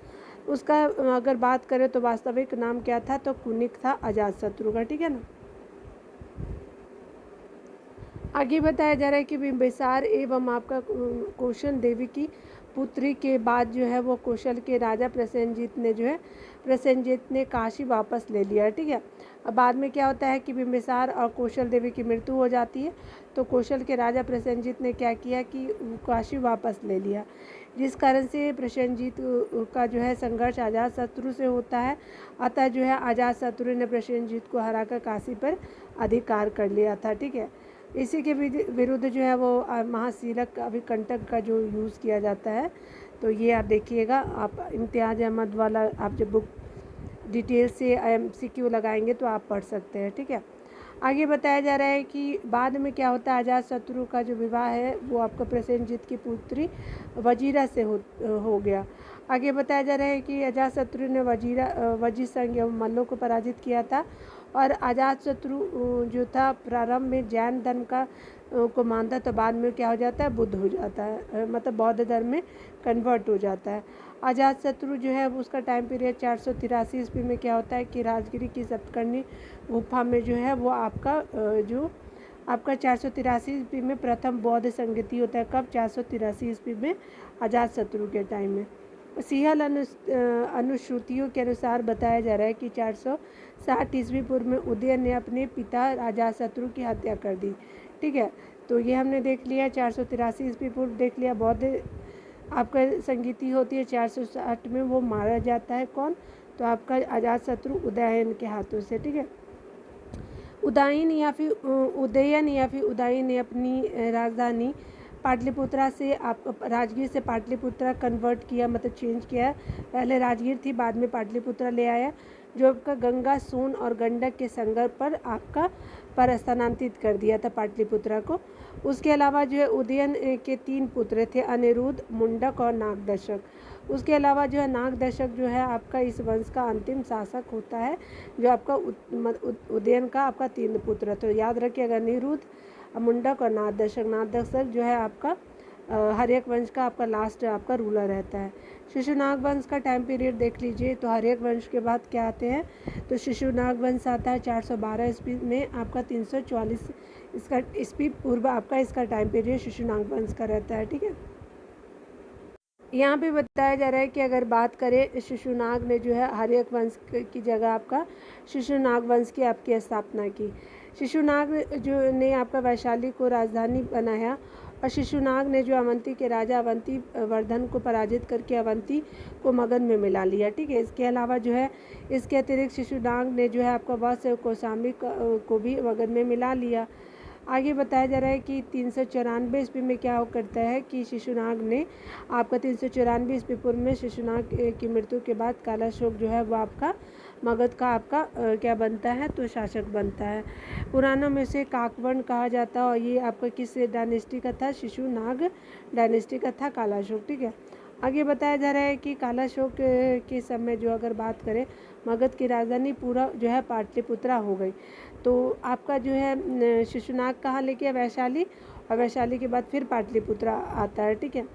उसका अगर बात करें तो वास्तविक नाम क्या था, तो कुनिक था अजातशत्रु का। ठीक है ना, आगे बताया जा रहा है कि बिंबिसार एवं आपका कौशल देवी की पुत्री के बाद जो है वो कौशल के राजा प्रसेनजीत ने काशी वापस ले लिया। ठीक है, अब बाद में क्या होता है कि बिंबिसार और कौशल देवी की मृत्यु हो जाती है, तो कौशल के राजा प्रसेनजीत ने क्या किया कि काशी वापस ले लिया, जिस कारण से प्रसेनजीत का जो है संघर्ष अजातशत्रु से होता है। अतः जो है अजातशत्रु ने प्रसेनजीत को हराकर काशी पर अधिकार कर लिया था। ठीक है, इसी के विरुद्ध जो है वो महाशीलक अभिकंटक का जो यूज़ किया जाता है। तो ये आप देखिएगा, आप इम्तियाज़ अहमद वाला आप जब बुक डिटेल से MCQ लगाएंगे तो आप पढ़ सकते हैं। ठीक है, आगे बताया जा रहा है कि बाद में क्या होता है, अजातशत्रु का जो विवाह है वो आपका प्रसेनजीत की पुत्री वजीरा से हो गया। आगे बताया जा रहा है कि अजातशत्रु ने वजी संघ एवं मल्लों को पराजित किया था, और अजातशत्रु जो था प्रारंभ में जैन धर्म को मानता, तो बाद में क्या हो जाता है, बुद्ध हो जाता है, मतलब बौद्ध धर्म में कन्वर्ट हो जाता है। अजातशत्रु जो है उसका टाइम पीरियड 483 ईस्वी में क्या होता है कि राजगिरी की सतकर्णी गुफा में जो है वो आपका 483 ईस्वी में प्रथम बौद्ध संगति होता है। कब? 483 ईस्वी में, अजातशत्रु के टाइम में। सिंहल अनुश्रुतियों के अनुसार बताया जा रहा है कि 460 ईस्वी पूर्व में उदयन ने अपने पिता अजातशत्रु की हत्या कर दी। ठीक है, तो ये हमने देख लिया 483 ईस्वी पूर्व देख लिया। बौद्ध आपका संगीति होती है 460 में, वो मारा जाता है कौन? तो आपका अजातशत्रु उदयन के हाथों से। ठीक है, उदयन या फिर उदयन ने अपनी राजधानी पाटलिपुत्रा से राजगीर से पाटलिपुत्रा कन्वर्ट किया, मतलब चेंज किया। पहले राजगीर थी, बाद में पाटलिपुत्रा ले आया, जो आपका गंगा, सोन और गंडक के संगम पर स्थानांतरित कर दिया था पाटलिपुत्रा को। उसके अलावा जो है उदयन के 3 पुत्र थे, अनिरुद्ध, मुंडक और नागदशक। उसके अलावा जो है नागदशक जो है आपका इस वंश का अंतिम शासक होता है, जो आपका उदयन का आपका 3 पुत्र। तो याद रखिएगा, अनिरुद्ध, मुंडक और नागदशक जो है आपका हर्यक वंश का आपका लास्ट आपका रूलर रहता है। शिशुनाग वंश का टाइम पीरियड देख लीजिए, तो हर्यक वंश के बाद क्या आते हैं, तो शिशुनाग वंश आता है 412 ईस्वी में, आपका 344 इसका ईस्वी पूर्व आपका इसका टाइम पीरियड शिशुनाग वंश का रहता है। ठीक है, यहाँ पे बताया जा रहा है कि अगर बात करें शिशुनाग ने जो है हर्यक वंश की जगह आपका शिशुनाग वंश की आपकी स्थापना की। शिशुनाग जो ने आपका वैशाली को राजधानी बनाया, और शिशुनाग ने जो अवंती के राजा अवंती वर्धन को पराजित करके अवंती को मगध में मिला लिया। ठीक है, इसके अलावा जो है इसके अतिरिक्त शिशुनाग ने जो है आपका वत्स कौशाम्बी को भी मगध में मिला लिया। आगे बताया जा रहा है कि 394 ईस्वी में क्या करता है कि शिशुनाग ने आपका 394 ईस्वी पूर्व में शिशुनाग की मृत्यु के बाद कालाशोक जो है वो आपका मगध का आपका क्या बनता है, तो शासक बनता है। पुराणों में से काकवर्ण कहा जाता है, और ये आपका किस डायनेस्टी का था, शिशुनाग डायनेस्टी का था कालाशोक। ठीक है, आगे बताया जा रहा है कि कालाशोक के समय जो अगर बात करें, मगध की राजधानी पूरा जो है पाटलिपुत्रा हो गई। तो आपका जो है शिशुनाग कहाँ लेके गया, वैशाली, और वैशाली के बाद फिर पाटलिपुत्रा आता है। ठीक है,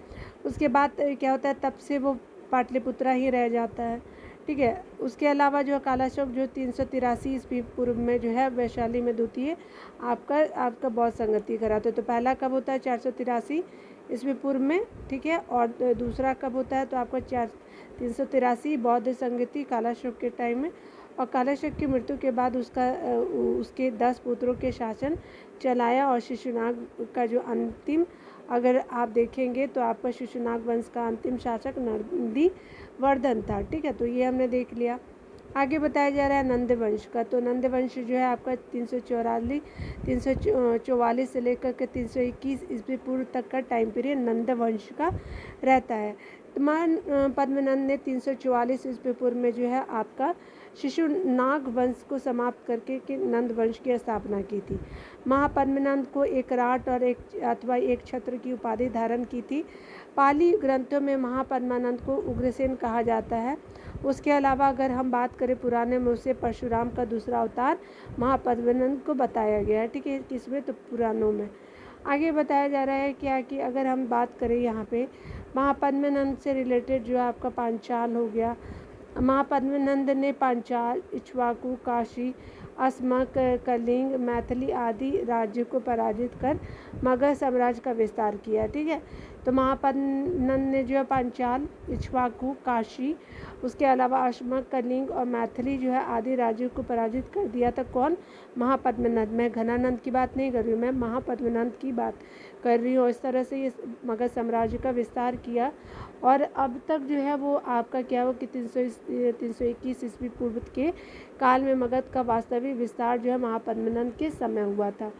उसके बाद क्या होता है, तब से वो पाटलिपुत्रा ही रह जाता है। ठीक है, उसके अलावा जो कालाशोक जो 383 ईस्वी पूर्व में जो है वैशाली में द्वितीय आपका बौद्ध संगति कराते। तो पहला कब होता है, 483 ईस्वी पूर्व में। ठीक है, और दूसरा कब होता है, तो आपका 383 बौद्ध संगति कालाशोक के टाइम में। और कालाशोक की मृत्यु के बाद उसके 10 पुत्रों के शासन चलाया, और शिशुनाग का जो अंतिम अगर आप देखेंगे तो आपका शिशुनाग वंश का अंतिम शासक नंदी वर्धन था। ठीक है, तो ये हमने देख लिया। आगे बताया जा रहा है नंद वंश का। तो नंद वंश जो है आपका 344 से लेकर के 321 ईस्वी पूर्व तक का टाइम पीरियड नंद वंश का रहता है। पद्मनंद ने 344 ईस्वी पूर्व में जो है आपका शिशुनाग वंश को समाप्त करके के नंद वंश की स्थापना की थी। महापद्मनंद को एक राट और एक छत्र की उपाधि धारण की थी। पाली ग्रंथों में महापद्मानंद को उग्रसेन कहा जाता है। उसके अलावा अगर हम बात करें पुराने में, उसे परशुराम का दूसरा अवतार महापद्मानंद को बताया गया है। ठीक है, किसमें, तो पुराणों में। आगे बताया जा रहा है क्या कि अगर हम बात करें यहाँ पे महापद्मानंद से रिलेटेड जो आपका पांचाल हो गया, महापद्मानंद ने पांचाल, इक्ष्वाकु, काशी, अस्मक, कलिंग, मैथिली आदि राज्य को पराजित कर मगध साम्राज्य का विस्तार किया। ठीक है, तो महापद्मनंद ने जो है पांचाल, इक्ष्वाकु, काशी, उसके अलावा अशमक, कलिंग और मैथिली जो है आदि राज्यों को पराजित कर दिया था। कौन? महापद्मनंद। मैं घनानंद की बात नहीं कर रही हूँ, मैं महापद्मनंद की बात कर रही हूँ। इस तरह से ये मगध साम्राज्य का विस्तार किया और अब तक जो है वो आपका क्या हो कि 321 ईस्वी पूर्व के काल में मगध का वास्तविक विस्तार जो है महापद्मनंद के समय हुआ था।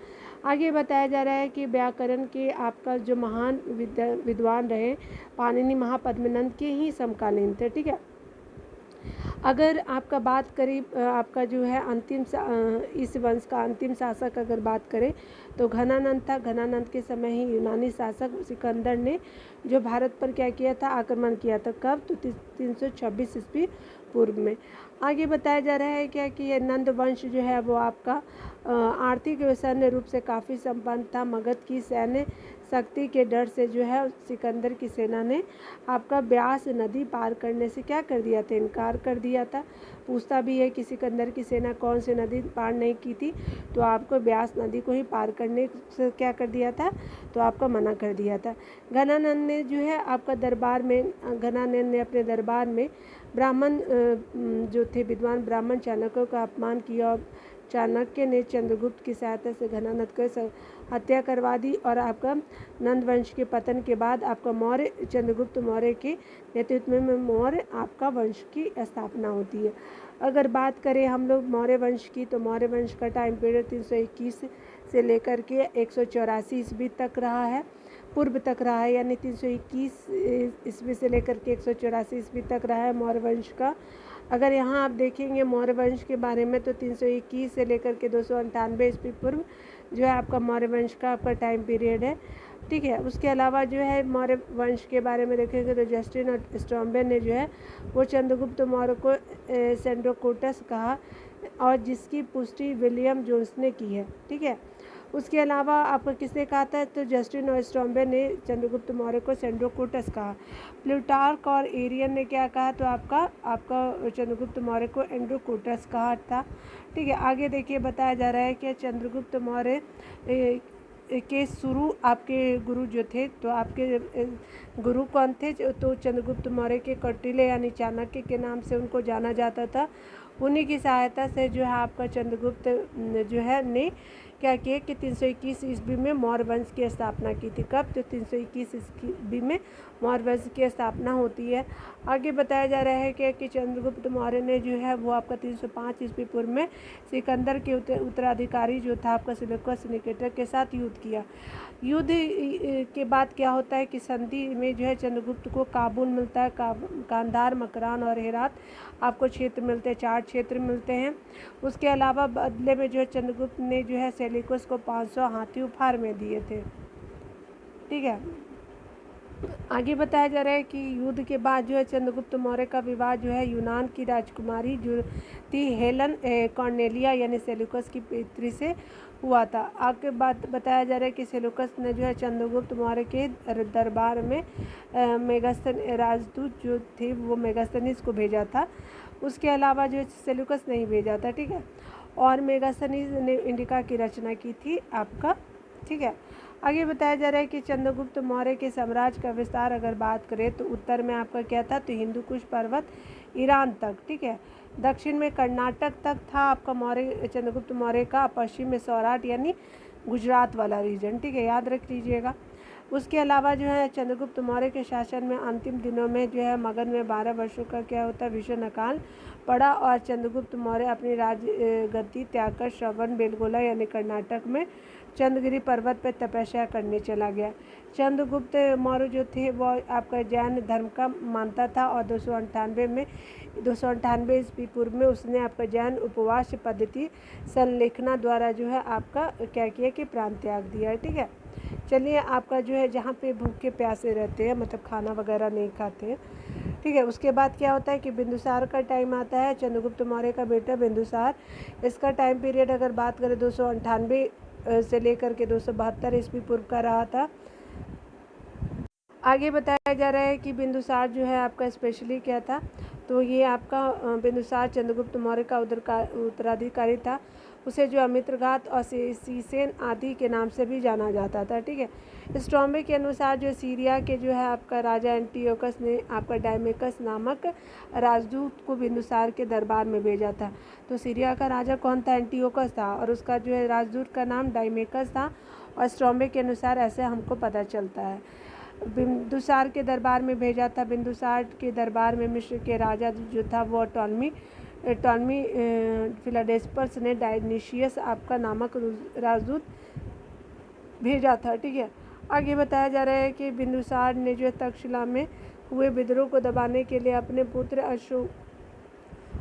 आगे बताया जा रहा है कि व्याकरण के आपका जो महान विद्वान रहे पाणिनि महापद्मनंद के ही समकालीन थे। ठीक है, अगर आपका बात करें आपका जो है इस वंश का अंतिम शासक अगर बात करें तो घनानंद था। घनानंद के समय ही यूनानी शासक सिकंदर ने जो भारत पर क्या किया था? आक्रमण किया था। कब? तो 326 ईस्वी पूर्व में। आगे बताया जा रहा है क्या कि ये नंद वंश जो है वो आपका आर्थिक व सैन्य रूप से काफ़ी संपन्न था। मगध की सैन्य शक्ति के डर से जो है सिकंदर की सेना ने आपका ब्यास नदी पार करने से क्या कर दिया था? इनकार कर दिया था। पूछता भी है कि सिकंदर की सेना कौन सी नदी पार नहीं की थी, तो आपको ब्यास नदी को ही पार करने से क्या कर दिया था? तो आपका मना कर दिया था। घनानंद ने जो है आपका दरबार में घनानंद ने अपने दरबार में ब्राह्मण जो थे विद्वान ब्राह्मण चाणक्यों का अपमान किया और चाणक्य ने चंद्रगुप्त की सहायता से घनानंद को हत्या करवा दी और आपका नंद वंश के पतन के बाद आपका मौर्य चंद्रगुप्त मौर्य के नेतृत्व में मौर्य आपका वंश की स्थापना होती है। अगर बात करें हम लोग मौर्य वंश की, तो मौर्य वंश का टाइम पीरियड 321 से लेकर के 184 ईस्वी तक रहा है, पूर्व तक रहा है, यानी 321 ईस्वी से लेकर के 184 ईस्वी तक रहा है मौर्य वंश का। अगर यहाँ आप देखेंगे मौर्य वंश के बारे में तो 321 से लेकर के 298 ईस्वी पूर्व जो है आपका मौर्य वंश का आपका टाइम पीरियड है। ठीक है, उसके अलावा जो है मौर्य वंश के बारे में देखेंगे तो जस्टिन और स्ट्रॉम्बे ने जो है वो चंद्रगुप्त मौर्य को सेंड्रोकोटस कहा और जिसकी पुष्टि विलियम जोन्स ने की है। ठीक है, उसके अलावा आपको किसने कहा था? तो जस्टिन और स्ट्रॉम्बे ने चंद्रगुप्त मौर्य को सेंड्रोकोटस कहा। प्लूटार्क और एरियन ने क्या कहा? तो आपका चंद्रगुप्त मौर्य को एंड्रोकोटस कहा था। ठीक है, आगे देखिए बताया जा रहा है कि चंद्रगुप्त मौर्य के शुरू आपके गुरु जो थे, तो आपके गुरु कौन थे? तो चंद्रगुप्त मौर्य के कौटिल्य यानी चाणक्य के नाम से उनको जाना जाता था। उन्हीं की सहायता से जो है आपका चंद्रगुप्त जो है ने क्या किया कि 321 ईस्वी में मौर्य वंश की स्थापना की थी। कब? तो 321 ईस्वी में मौर्य वंश की स्थापना होती है। आगे बताया जा रहा है कि चंद्रगुप्त मौर्य ने जो है वो आपका 305 ईस्वी पूर्व में सिकंदर के उत्तराधिकारी जो था आपका सिलेकस निकेटर के साथ युद्ध किया। युद्ध के बाद क्या होता है कि संधि में जो है चंद्रगुप्त को काबुल मिलता है, कांधार, मकरान और हेरात आपको क्षेत्र मिलते हैं, 4 क्षेत्र मिलते हैं। उसके अलावा बदले में जो है चंद्रगुप्त ने जो है सेल्यूकस को 500 हाथी उपहार में दिए थे। ठीक है, आगे बताया जा रहा है कि युद्ध के बाद जो है चंद्रगुप्त मौर्य का विवाह जो है यूनान की राजकुमारी जो थी हेलन कॉर्नेलिया यानी सेल्यूकस की पुत्री से हुआ था। आगे बात बताया जा रहा है कि सेल्यूकस ने जो है चंद्रगुप्त मौर्य के दरबार में मेगास्थन राजदूत जो थे वो मेगास्थनीज को भेजा था। उसके अलावा जो सेल्यूकस नहीं भेजा था। ठीक है, और मेगास्थनीज ने इंडिका की रचना की थी आपका। ठीक है, आगे बताया जा रहा है कि चंद्रगुप्त मौर्य के साम्राज्य का विस्तार अगर बात करें तो उत्तर में आपका क्या था? तो हिंदू कुश पर्वत ईरान तक। ठीक है, दक्षिण में कर्नाटक तक था आपका मौर्य चंद्रगुप्त मौर्य का, पश्चिम में सौराठ यानी गुजरात वाला रीजन। ठीक है, याद रख लीजिएगा। उसके अलावा जो है चंद्रगुप्त मौर्य के शासन में अंतिम दिनों में जो है मगध में 12 वर्षों का क्या होता है? भीषण अकाल पड़ा और चंद्रगुप्त मौर्य अपनी राजगद्दी त्याग कर श्रवण बेलगोला यानी कर्नाटक में चंद्रगिरी पर्वत पर तपस्या करने चला गया। चंद्रगुप्त मौर्य जो थे वो आपका जैन धर्म का मानता था और 298 ईस्वी पूर्व में उसने आपका जैन उपवास पद्धति संलेखना द्वारा जो है आपका क्या किया कि प्राण त्याग दिया है। ठीक है, चलिए आपका जो है जहाँ पे भूखे प्यासे रहते हैं मतलब खाना वगैरह नहीं खाते हैं। ठीक है, उसके बाद क्या होता है कि बिंदुसार का टाइम आता है, चंद्रगुप्त मौर्य का बेटा बिंदुसार। इसका टाइम पीरियड अगर बात करें 298 से लेकर के 272 ईस्वी पूर्व का रहा था। आगे बताया जा रहा है कि बिंदुसार जो है आपका स्पेशली क्या था? तो ये आपका बिंदुसार चंद्रगुप्त मौर्य का उत्तराधिकारी था। उसे जो मित्रघात और सीसेन आदि के नाम से भी जाना जाता था। ठीक है। स्ट्रॉम्बे के अनुसार जो सीरिया के जो है आपका राजा एंटियोकस ने आपका डायमेकस नामक राजदूत को बिंदुसार के दरबार में भेजा था। तो सीरिया का राजा कौन था? एंटियोकस था, और उसका जो है राजदूत का नाम डायमेकस था, और स्ट्रॉम्बे के अनुसार ऐसे हमको पता चलता है। बिंदुसार के दरबार में भेजा था। बिंदुसार के दरबार में मिस्र के राजा जो था वो टॉलमी फिलाडेस्पर्स ने डायनिशियस आपका नामक राजदूत भेजा था। ठीक है। आगे बताया जा रहा है कि बिंदुसार ने जो तक्षशिला में हुए विद्रोह को दबाने के लिए अपने पुत्र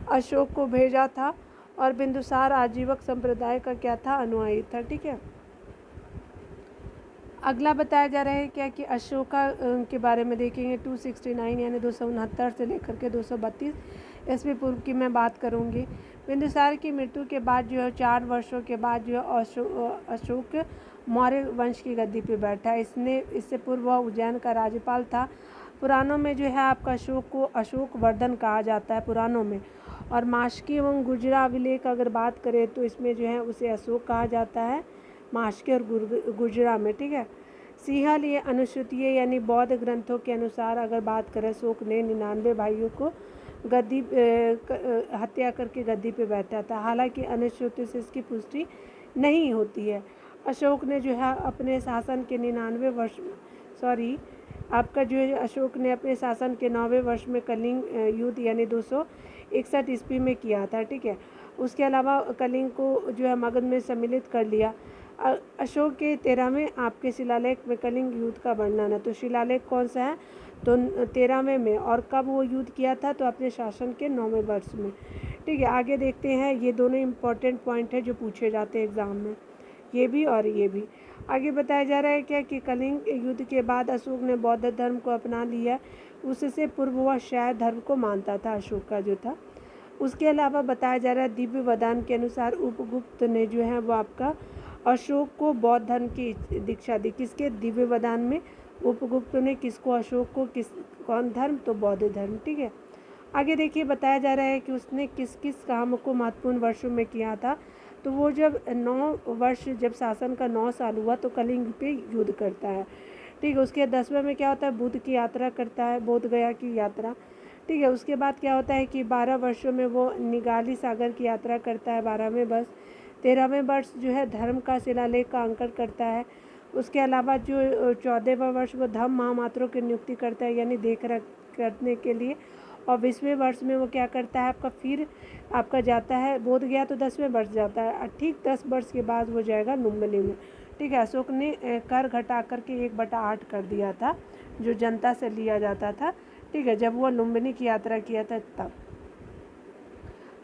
अशोक को भेजा था, और बिंदुसार आजीवक संप्रदाय का क्या था? अनुयायी था। ठीक है। अगला बताया जा रहा है क्या कि अशोका के बारे में देखेंगे। 269 यानी 269 से लेकर के 232 ईस्वी पूर्व की मैं बात करूंगी। बिंदुसार की मृत्यु के बाद जो है 4 वर्षों के बाद जो है अशोक मौर्य वंश की गद्दी पे बैठा। इससे पूर्व वह उज्जैन का राज्यपाल था। पुराणों में जो है आपका अशोक को अशोक वर्धन कहा जाता है पुराणों में, और माशकी एवं गुजरा अभिलेख अगर बात करें तो इसमें जो है उसे अशोक कहा जाता है, माशकी और गुजरा में। ठीक है। सिंहलीय अनुश्रुतीय यानी बौद्ध ग्रंथों के अनुसार अगर बात करें, अशोक ने 99 भाइयों को हत्या करके गद्दी पे बैठा था। हालांकि अनुश्रुति से इसकी पुष्टि नहीं होती है। अशोक ने जो है अपने शासन के 99 वर्ष आपका जो है अशोक ने अपने शासन के 9वें वर्ष में कलिंग युद्ध यानी 261 ईस्वी में किया था। ठीक है। उसके अलावा कलिंग को जो है मगध में सम्मिलित कर लिया। अशोक के 13वें आपके शिलालेख में कलिंग युद्ध का वर्णन है। तो शिलालेख कौन सा है? तो 13वें में। और कब वो युद्ध किया था? तो अपने शासन के 9वें वर्ष में। ठीक है। आगे देखते हैं। ये दोनों इम्पॉर्टेंट पॉइंट है जो पूछे जाते हैं एग्ज़ाम में, ये भी और ये भी। आगे बताया जा रहा है क्या कि कलिंग युद्ध के बाद अशोक ने बौद्ध धर्म को अपना लिया। उससे पूर्व वह शैव धर्म को मानता था, अशोक का जो था। उसके अलावा बताया जा रहा है दिव्य वदान के अनुसार उपगुप्त ने जो है वो आपका अशोक को बौद्ध धर्म की दीक्षा दी। किसके? दिव्य वदान में उपगुप्त ने किसको? अशोक को। कौन धर्म? तो बौद्ध धर्म। ठीक है। आगे देखिए बताया जा रहा है कि उसने किस किस काम को महत्वपूर्ण वर्षों में किया था। तो वो जब 9 वर्ष जब शासन का 9 साल हुआ तो कलिंग पे युद्ध करता है। ठीक है। उसके 10वें में क्या होता है? बुद्ध की यात्रा करता है, बोध गया की यात्रा। ठीक है। उसके बाद क्या होता है कि 12 वर्षों में वो निगाली सागर की यात्रा करता है, 12वें वर्ष। 13वें वर्ष जो है धर्म का शिलालेख का अंकन करता है। उसके अलावा जो 14वां वर्ष वो धम्म महामात्रों की नियुक्ति करता है, यानी देख रेख करने के लिए। और 20वें वर्ष में वो क्या करता है आपका? फिर आपका जाता है बोध गया, तो 10वें वर्ष जाता है। ठीक 10 वर्ष के बाद वो जाएगा लुम्बिनी में। ठीक है। अशोक ने कर घटा करके 1/8 कर दिया था जो जनता से लिया जाता था। ठीक है। जब वो लुम्बिनी की यात्रा किया था तब।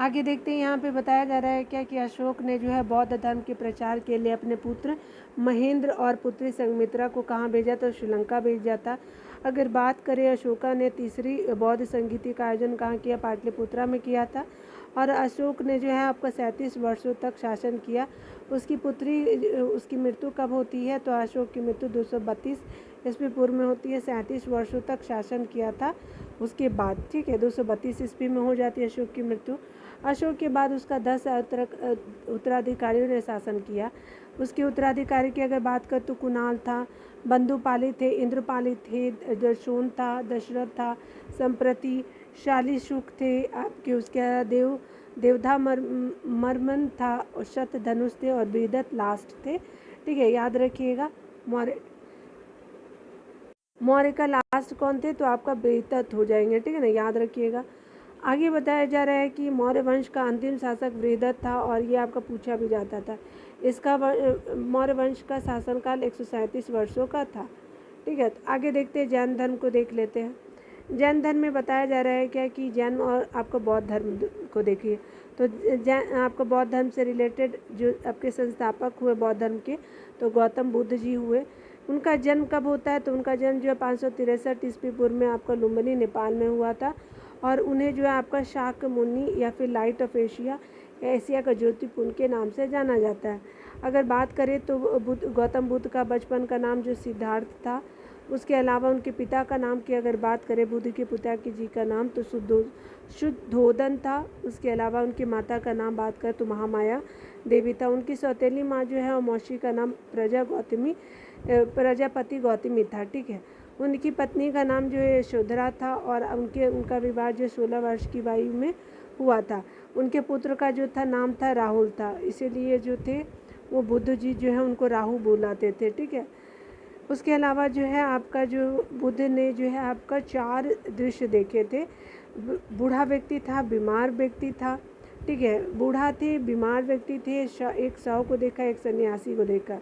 आगे देखते हैं। यहाँ पे बताया जा रहा है क्या कि अशोक ने जो है बौद्ध धर्म के प्रचार के लिए अपने पुत्र महेंद्र और पुत्री संघमित्रा को कहाँ भेजा? तो श्रीलंका भेजा था। अगर बात करें अशोका ने तीसरी बौद्ध संगीति का आयोजन कहाँ किया? पाटलिपुत्रा में किया था। और अशोक ने जो है आपका 37 वर्षों तक शासन किया। उसकी मृत्यु कब होती है? तो अशोक की मृत्यु 232 ईस्वी पूर्व में होती है। 37 वर्षों तक शासन किया था उसके बाद। ठीक है। 232 ईस्वी में हो जाती है अशोक की मृत्यु। अशोक के बाद उसका 10 उत्तराधिकारियों ने शासन किया। उसके उत्तराधिकारी की अगर बात करें तो कुणाल था, बंधुपाली थे, इंद्रपाली थे, दर्शोन था, दशरथ था, संप्रति, शालीशुक थे आपके। उसके देवधा मर्मन था, और शतधनुष थे, और बृहदत्त लास्ट थे। ठीक है। याद रखिएगा। मौर्य का लास्ट कौन थे? तो आपका बृहदत्त हो जाएंगे। ठीक है ना, याद रखिएगा। आगे बताया जा रहा है कि मौर्य वंश का अंतिम शासक बृहदत्त था, और ये आपका पूछा भी जाता था। इसका मौर्य वंश का शासनकाल 137 वर्षों का था। ठीक है। आगे देखते हैं, जैन धर्म को देख लेते हैं। जैन धर्म में बताया जा रहा है क्या कि जैन और आपका बौद्ध धर्म को देखिए। तो जैन आपका बौद्ध धर्म से रिलेटेड जो आपके संस्थापक हुए बौद्ध धर्म के, तो गौतम बुद्ध जी हुए। उनका जन्म कब होता है? तो उनका जन्म जो है 563 ईस्वी पूर्व में आपका लुम्बिनी नेपाल में हुआ था। और उन्हें जो है आपका शाक्य मुनि या फिर लाइट ऑफ एशिया या एशिया का ज्योतिपुंज के नाम से जाना जाता है। अगर बात करें तो गौतम बुद्ध का बचपन का नाम जो सिद्धार्थ था, उसके अलावा उनके पिता का नाम की अगर बात करें, बुद्ध के पिता के जी का नाम तो शुद्धोदन था। उसके अलावा उनकी माता का नाम बात करें तो महामाया देवी था। उनकी सौतेली माँ जो है और मौसी का नाम प्रजापति गौतमी था, ठीक है। उनकी पत्नी का नाम जो है यशोधरा था और उनका विवाह जो 16 वर्ष की आयु में हुआ था। उनके पुत्र का जो था नाम था राहुल था, इसीलिए जो थे वो बुद्ध जी जो है उनको राहु बुलाते थे, ठीक है। उसके अलावा जो है आपका जो बुद्ध ने जो है आपका 4 दृश्य देखे थे। बूढ़ा व्यक्ति था, बीमार व्यक्ति था, ठीक है। बूढ़ा थे, बीमार व्यक्ति थे, एक साहु को देखा, एक सन्यासी को देखा।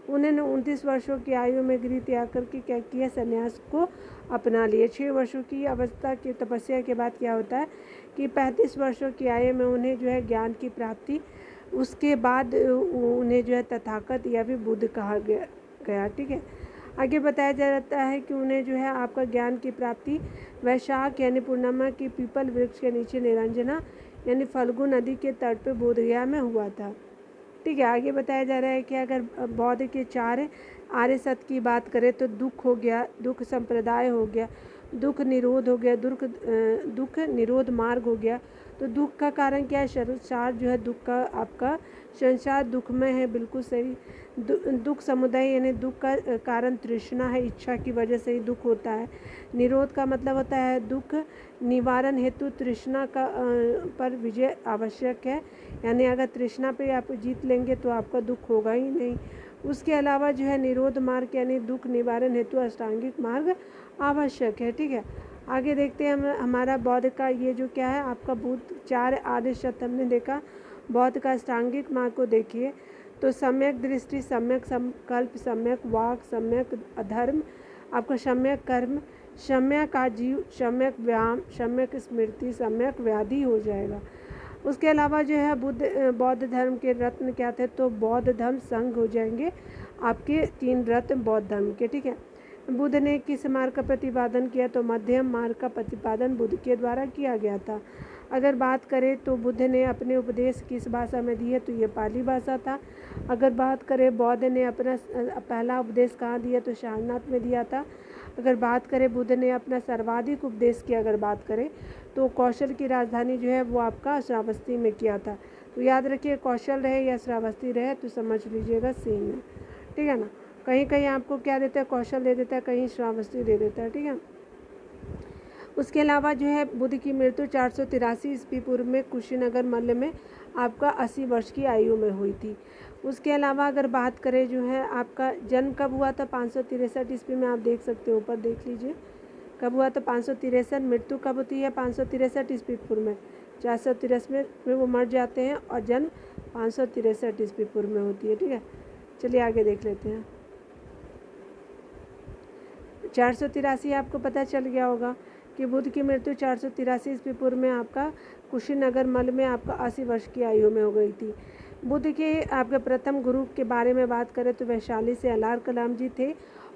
उन्होंने 29 वर्षों की आयु में गृह त्याग करके क्या किया, सन्यास को अपना लिया। 6 वर्षों की अवस्था की तपस्या के बाद क्या होता है कि 35 वर्षों की आयु में उन्हें जो है ज्ञान की प्राप्ति, उसके बाद उन्हें जो है तथागत या फिर बुद्ध कहा गया, ठीक है। आगे बताया जाता है कि उन्हें जो है आपका ज्ञान की प्राप्ति वैशाख यानी पूर्णिमा की पीपल वृक्ष के नीचे निरंजना यानी फल्गु नदी के तट पर बोधगया में हुआ था, ठीक है। आगे बताया जा रहा है कि अगर बौद्ध के 4 आर्य सत्य की बात करें तो दुख हो गया, दुख संप्रदाय हो गया, दुख निरोध हो गया, दुख निरोध मार्ग हो गया। तो दुख का कारण क्या है, संसार जो है दुख का आपका संसार दुखमय है, बिल्कुल सही। दुख समुदाय यानी दुख का कारण तृष्णा है, इच्छा की वजह से ही दुख होता है। निरोध का मतलब होता है दुख निवारण हेतु तृष्णा का पर विजय आवश्यक है, यानी अगर तृष्णा पे आप जीत लेंगे तो आपका दुख होगा ही नहीं। उसके अलावा जो है निरोध मार्ग यानी दुख निवारण हेतु अष्टांगिक मार्ग आवश्यक है, ठीक है। आगे देखते हैं हम हमारा बौद्ध का ये जो क्या है आपका बुद्ध 4 आर्य सत्य हमने देखा। बौद्ध का अष्टांगिक मार्ग को देखिए तो सम्यक दृष्टि, सम्यक संकल्प, सम्यक वाक, सम्यक धर्म, आपका सम्यक कर्म, सम्यक आजीव, सम्यक व्यायाम, सम्यक स्मृति, सम्यक व्याधि हो जाएगा। उसके अलावा जो है बौद्ध धर्म के रत्न क्या थे, तो बौद्ध धर्म संघ हो जाएंगे आपके 3 रत्न बौद्ध धर्म के, ठीक है। बुद्ध ने किस मार्ग का प्रतिपादन किया, तो मध्यम मार्ग का प्रतिपादन बुद्ध के द्वारा किया गया था। अगर बात करें तो बुद्ध ने अपने उपदेश किस भाषा में दिए, तो ये पाली भाषा था। अगर बात करें बौद्ध ने अपना पहला उपदेश कहाँ दिया, तो सारनाथ में दिया था। अगर बात करें बुद्ध ने अपना सर्वाधिक उपदेश की अगर बात करें तो कौशल की राजधानी जो है वो आपका श्रावस्ती में किया था। तो याद रखिए कौशल रहे या श्रावस्ती रहे तो समझ लीजिएगा सेम है, ठीक है ना। कहीं कहीं आपको क्या देता है, कौशल दे देता है, कहीं श्रावस्ती दे देता है, ठीक है। उसके अलावा जो है बुद्ध की मृत्यु 483 ईस्वी पूर्व में कुशीनगर मल्ल में आपका 80 वर्ष की आयु में हुई थी। उसके अलावा अगर बात करें जो है आपका जन्म कब हुआ था, 563 ईस्वी में, आप देख सकते हो ऊपर देख लीजिए कब हुआ था 563। मृत्यु कब होती है 563 ईस्वी पूर्व में, 483 में वो मर जाते हैं और जन्म 563 ईस्वी पूर्व में होती है, ठीक है। चलिए आगे देख लेते हैं। 483 आपको पता चल गया होगा कि बुद्ध की मृत्यु 483 ईस्वी पूर्व में आपका कुशीनगर मल में आपका 80 वर्ष की आयु में हो गई थी। बुद्ध के आपके प्रथम गुरु के बारे में बात करें तो वैशाली से अलार कलाम जी थे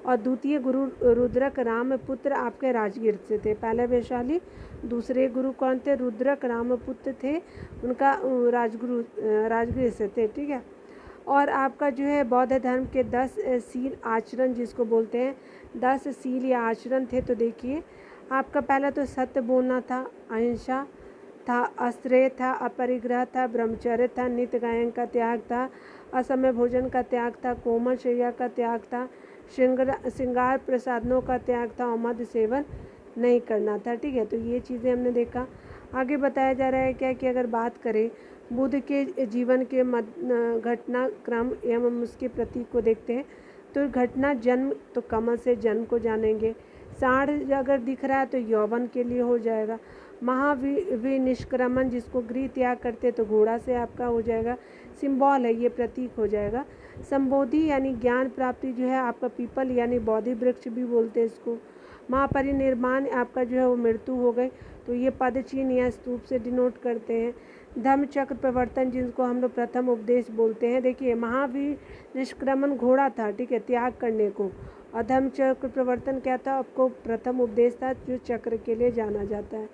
और द्वितीय गुरु रुद्रक रामपुत्र आपके राजगीर से थे। पहले वैशाली, दूसरे गुरु कौन थे, रुद्रक रामपुत्र थे, उनका राजगीर से थे, ठीक है। और आपका जो है बौद्ध धर्म के 10 शील आचरण जिसको बोलते हैं 10 शील या आचरण थे। तो देखिए आपका पहला तो सत्य बोलना था, अहिंसा था, आश्रय था, अपरिग्रह था, ब्रह्मचर्य था, नित्य गायन का त्याग था, असमय भोजन का त्याग था, कोमल शैया का त्याग था, श्रृंगार प्रसाधनों का त्याग था और मद्य सेवन नहीं करना था, ठीक है। तो ये चीज़ें हमने देखा। आगे बताया जा रहा है क्या कि अगर बात करें बुद्ध के जीवन के घटनाक्रम एवं उसके प्रतीक को देखते हैं तो घटना जन्म तो कमल से जन्म को जानेंगे। साढ़ अगर दिख रहा है तो यौवन के लिए हो जाएगा। महाविनिष्क्रमण जिसको गृह त्याग करते तो घोड़ा से आपका हो जाएगा, सिंबल है ये, प्रतीक हो जाएगा। संबोधि यानी ज्ञान प्राप्ति जो है आपका पीपल यानी बोधि वृक्ष भी बोलते हैं इसको। महापरिनिर्माण आपका जो है वो मृत्यु हो गई तो ये पद चिन्ह या स्तूप से डिनोट करते हैं। धम्म चक्र प्रवर्तन जिसको हम लोग प्रथम उपदेश बोलते हैं। देखिए महाविनिष्क्रमण घोड़ा था, ठीक है, त्याग करने को, अधम चक्र प्रवर्तन क्या था, आपको प्रथम उपदेश था जो चक्र के लिए जाना जाता है।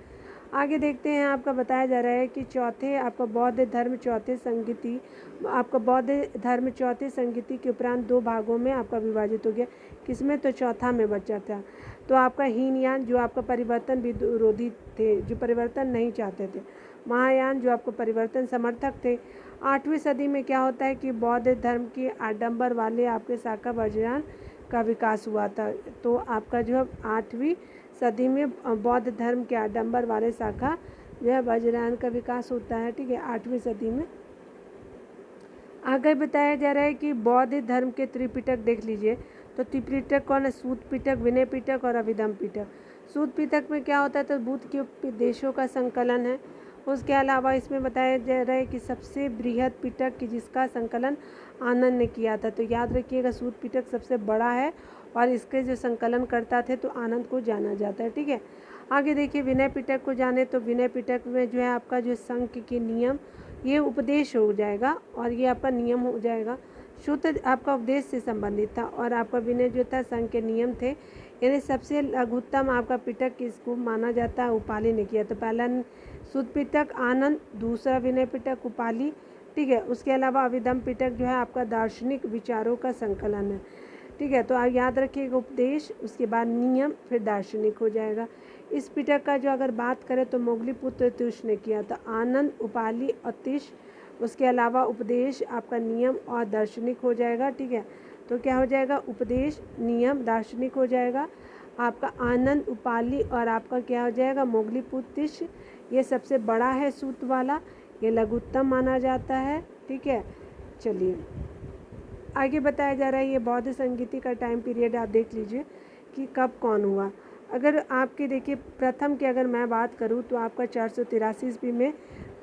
आगे देखते हैं, आपका बताया जा रहा है कि चौथे आपका बौद्ध धर्म चौथे संगति, आपका बौद्ध धर्म चौथे संगति के उपरांत दो भागों में आपका विभाजित हो गया। किसमें? तो चौथा में बचा था। तो आपका हीनयान जो आपका परिवर्तन विरोधी थे, जो परिवर्तन नहीं चाहते थे। महायान जो आपको परिवर्तन समर्थक थे। 8वीं सदी में क्या होता है कि बौद्ध धर्म के आडंबर वाले आपके शाखा वज्रयान का विकास हुआ था। तो आपका जो है 8वीं सदी में बौद्ध धर्म के आडंबर वाले शाखा जो है वज्रयान का विकास होता है। ठीक है, 8वीं सदी में। आगे बताया जा रहा है कि बौद्ध धर्म के त्रिपिटक देख लीजिए। तो त्रिपिटक कौन है? सूत पिटक, विनय पिटक और अभिधम पिटक। सूत पिटक में क्या होता है? तो बुद्ध के उपदेशों का संकलन है। उसके अलावा इसमें बताया जा रहा है कि सबसे बृहद पिटक कि जिसका संकलन आनंद ने किया था। तो याद रखिएगा, सूत पिटक सबसे बड़ा है और इसके जो संकलन करता थे तो आनंद को जाना जाता है। ठीक है, आगे देखिए विनय पिटक को जाने। तो विनय पिटक में जो है आपका जो संघ के नियम ये उपदेश हो जाएगा और ये आपका नियम हो जाएगा। शुद्ध आपका उपदेश से संबंधित था और आपका विनय जो था संघ के नियम थे। यानी सबसे लघुत्तम आपका पिटक किसको माना जाता है? उपाली ने किया। तो पहला शुद्ध पिटक आनंद, दूसरा विनय पिटक उपाली। ठीक है, उसके अलावा अभिधम पिटक जो है आपका दार्शनिक विचारों का संकलन है। ठीक है, तो आप याद रखिएगा उपदेश, उसके बाद नियम, फिर दार्शनिक हो जाएगा। इस पिटक का जो अगर बात करें तो मोगलीपुत्र तुष ने किया था। आनंद, उपाली और तिश, उसके अलावा उपदेश, आपका नियम और दार्शनिक हो जाएगा। ठीक है, तो क्या हो जाएगा? उपदेश, नियम, दार्शनिक हो जाएगा। आपका आनंद, उपाली और आपका क्या हो जाएगा? मोगलीपुत्र तिश। ये सबसे बड़ा है सूत वाला, ये लघुत्तम माना जाता है। ठीक है, चलिए आगे बताया जा रहा है ये बौद्ध संगीति का टाइम पीरियड आप देख लीजिए कि कब कौन हुआ। अगर आपके देखिए प्रथम की अगर मैं बात करूं तो आपका 483 ईस्वी में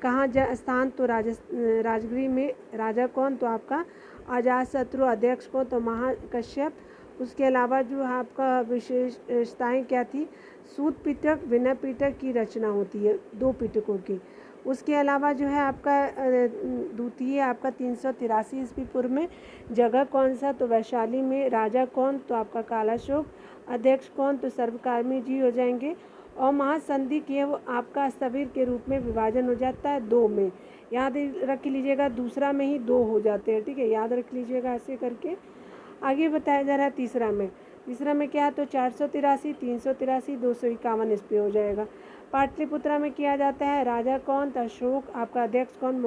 कहाँ स्थान? तो राजगृह में। राजा कौन? तो आपका अजातशत्रु। अध्यक्ष कौन? तो महाकश्यप। उसके अलावा जो आपका विशेषताएं क्या थी? सूत पिटक, विनय पिटक की रचना होती है, 2 पिटकों की। उसके अलावा जो है आपका द्वितीय आपका 383 ईस्वी पूर्व में। जगह कौन सा? तो वैशाली में। राजा कौन? तो आपका कालाशोक। अध्यक्ष कौन? तो सर्वकार्मी जी हो जाएंगे। और महासंधि के वो आपका स्थविर के रूप में विभाजन हो जाता है 2 में। याद रख लीजिएगा, दूसरा में ही 2 हो जाते हैं। ठीक है, याद रख लीजिएगा ऐसे करके। आगे बताया जा रहा है तीसरा में क्या? तो 483, 383, 251 ईस्वी हो जाएगा। पाटलिपुत्रा में किया जाता है। राजा कौन? तो अशोक। आपका अध्यक्ष कौन?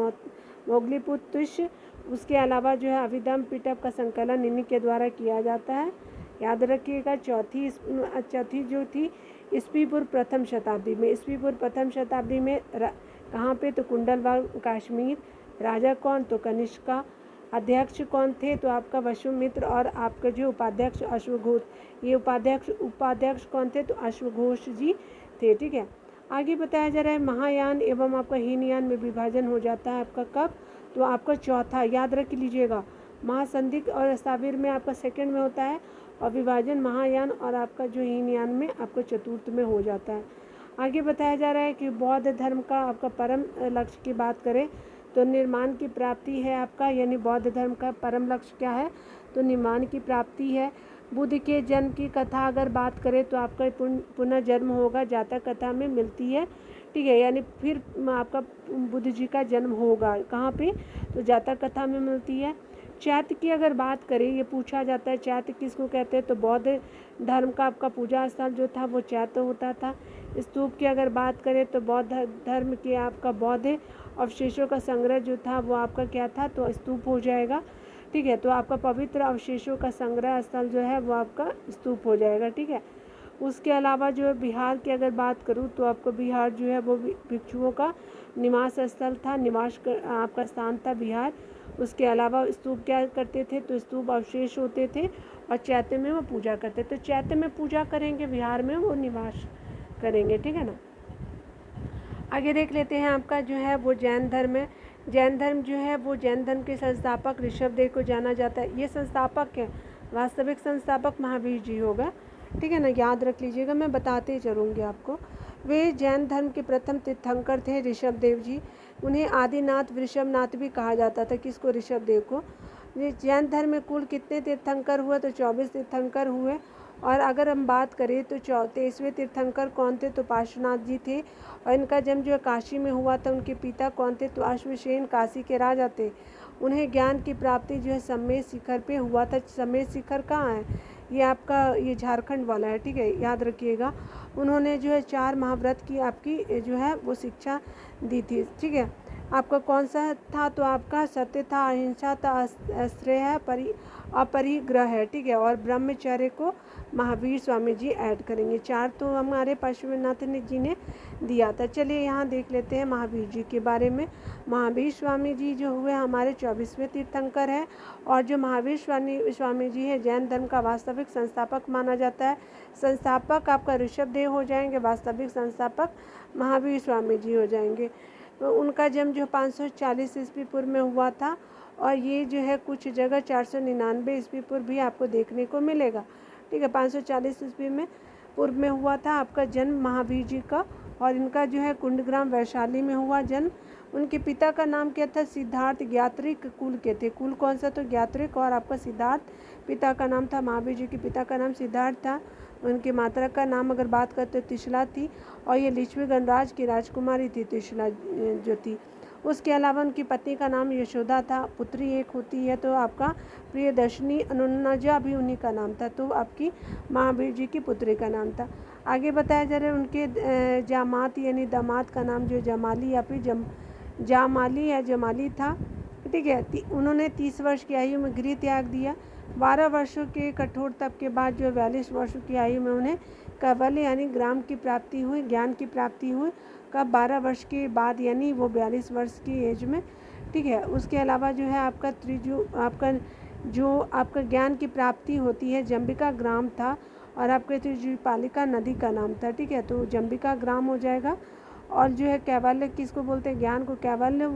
मोगलीपुत्र तुष। उसके अलावा जो है अभिधम पिटक का संकलन इन्हीं के द्वारा किया जाता है। याद रखिएगा। चौथी जो थी ईस्वी पूर्व प्रथम शताब्दी में। ईस्वी पूर्व प्रथम शताब्दी में कहाँ पे? तो कुंडलवाल, कश्मीर। राजा कौन? तो कनिष्का। अध्यक्ष कौन थे? तो आपका वसुमित्र और आपका जो उपाध्यक्ष अश्वघोष। ये उपाध्यक्ष कौन थे? तो अश्वघोष जी थे। ठीक है, आगे बताया जा रहा है महायान एवं आपका हीनयान में विभाजन हो जाता है आपका कब? तो आपका चौथा, याद रख लीजिएगा, महासंधि और स्थाविर में आपका सेकंड में होता है और विभाजन महायान और आपका जो हीनयान में आपको चतुर्थ में हो जाता है। आगे बताया जा रहा है कि बौद्ध धर्म का आपका परम लक्ष्य की बात करें तो निर्माण की प्राप्ति है आपका, यानी बौद्ध धर्म का परम लक्ष्य क्या है? तो निर्माण की प्राप्ति है। बुद्ध के जन्म की कथा अगर बात करें तो आपका पुनर्जन्म होगा, जातक कथा में मिलती है। ठीक है, यानी फिर आपका बुद्ध जी का जन्म होगा कहाँ पे? तो जातक कथा में मिलती है। चैत्य की अगर बात करें, ये पूछा जाता है चैत्य किसको कहते हैं? तो बौद्ध धर्म का आपका पूजा स्थल जो था वो चैत्य होता था। स्तूप की अगर बात करें तो बौद्ध धर्म के आपका बौद्ध अवशेषों का संग्रह जो था वो आपका क्या था? तो स्तूप हो जाएगा। ठीक है, तो आपका पवित्र अवशेषों का संग्रह स्थल जो है वो आपका स्तूप हो जाएगा। ठीक है, उसके अलावा जो है बिहार की अगर बात करूँ तो आपको बिहार जो है वो भिक्षुओं का निवास स्थल था, आपका स्थान था बिहार। उसके अलावा स्तूप क्या करते थे? तो स्तूप अवशेष होते थे और चैत्य में वो पूजा करते। तो चैत्य में पूजा करेंगे, बिहार में वो निवास करेंगे। ठीक है ना। आगे देख लेते हैं आपका जो है वो जैन धर्म है। जैन धर्म जो है वो जैन धर्म के संस्थापक ऋषभदेव को जाना जाता है। ये संस्थापक है, वास्तविक संस्थापक महावीर जी होगा। ठीक है ना, याद रख लीजिएगा, मैं बताते चलूँगी आपको। वे जैन धर्म के प्रथम तीर्थंकर थे ऋषभदेव जी। उन्हें आदिनाथ वृषभनाथ भी कहा जाता था। किसको? ऋषभदेव को। जैन धर्म में कुल कितने तीर्थंकर हुए? तो 24 तीर्थंकर हुए और अगर हम बात करें तो 23वें तीर्थंकर कौन थे, तो पार्श्वनाथ जी थे। और इनका जन्म जो है काशी में हुआ था। उनके पिता कौन थे, तो अश्वसेन काशी के राजा थे। उन्हें ज्ञान की प्राप्ति जो है सम्मेद शिखर पे हुआ था। सम्मेद शिखर कहाँ है, ये आपका ये झारखंड वाला है, ठीक है, याद रखिएगा। उन्होंने जो है 4 महाव्रत की आपकी जो है वो शिक्षा दी थी, ठीक है। आपका कौन सा था, तो आपका सत्य था, अहिंसा था, आश्रय है, अपरिग्रह है, ठीक है। और ब्रह्मचर्य को महावीर स्वामी जी ऐड करेंगे। 4 तो हमारे पार्श्वनाथ जी ने दिया था। चलिए यहाँ देख लेते हैं महावीर जी के बारे में। महावीर स्वामी जी जो हुए हमारे 24वें तीर्थंकर है। और जो महावीर स्वामी जी है जैन धर्म का वास्तविक संस्थापक माना जाता है। संस्थापक आपका ऋषभदेव हो जाएंगे, वास्तविक संस्थापक महावीर स्वामी जी हो जाएंगे। तो उनका जन्म जो 540 ईस्वी पूर्व में हुआ था। और ये जो है कुछ जगह 499 ईस्वी पूर्व भी आपको देखने को मिलेगा, ठीक है। 540 ईस्वी में पूर्व में हुआ था आपका जन्म महावीर जी का। और इनका जो है कुंडग्राम वैशाली में हुआ जन्म। उनके पिता का नाम क्या था, सिद्धार्थ, ज्ञात्रिक कुल के थे। कुल कौन सा, तो ज्ञात्रिक। और आपका सिद्धार्थ पिता का नाम था। महावीर जी के पिता का नाम सिद्धार्थ था। उनकी माता का नाम अगर बात करते तो तिशला थी। और ये लिच्छवी गणराज की राजकुमारी थी तिशला जो थी। उसके अलावा उनकी पत्नी का नाम यशोदा था। पुत्री एक होती है तो आपका प्रियदर्शनी, अनुनजा भी उन्हीं का नाम था, तो आपकी महावीर जी की पुत्री का नाम था। आगे बताया जा रहा है उनके जामात यानी दामाद का नाम जो जमाली या फिर जामाली या जमाली था, ठीक है। उन्होंने 30 वर्ष की आयु में गृह त्याग दिया। 12 वर्षों के कठोर तप के बाद जो 42 वर्षों की आयु में उन्हें कैवल्य यानी ग्राम की प्राप्ति हुई, ज्ञान की प्राप्ति हुई। कब, 12 वर्ष के बाद, यानी वो 42 वर्ष की एज में, ठीक है। उसके अलावा जो है आपका आपका ज्ञान की प्राप्ति होती है जंबिका ग्राम था। और आपके त्रिजुपालिका नदी का नाम था, ठीक है। तो जंबिका ग्राम हो जाएगा। और जो है कैवल्य किसको बोलते हैं, ज्ञान को कैवल्य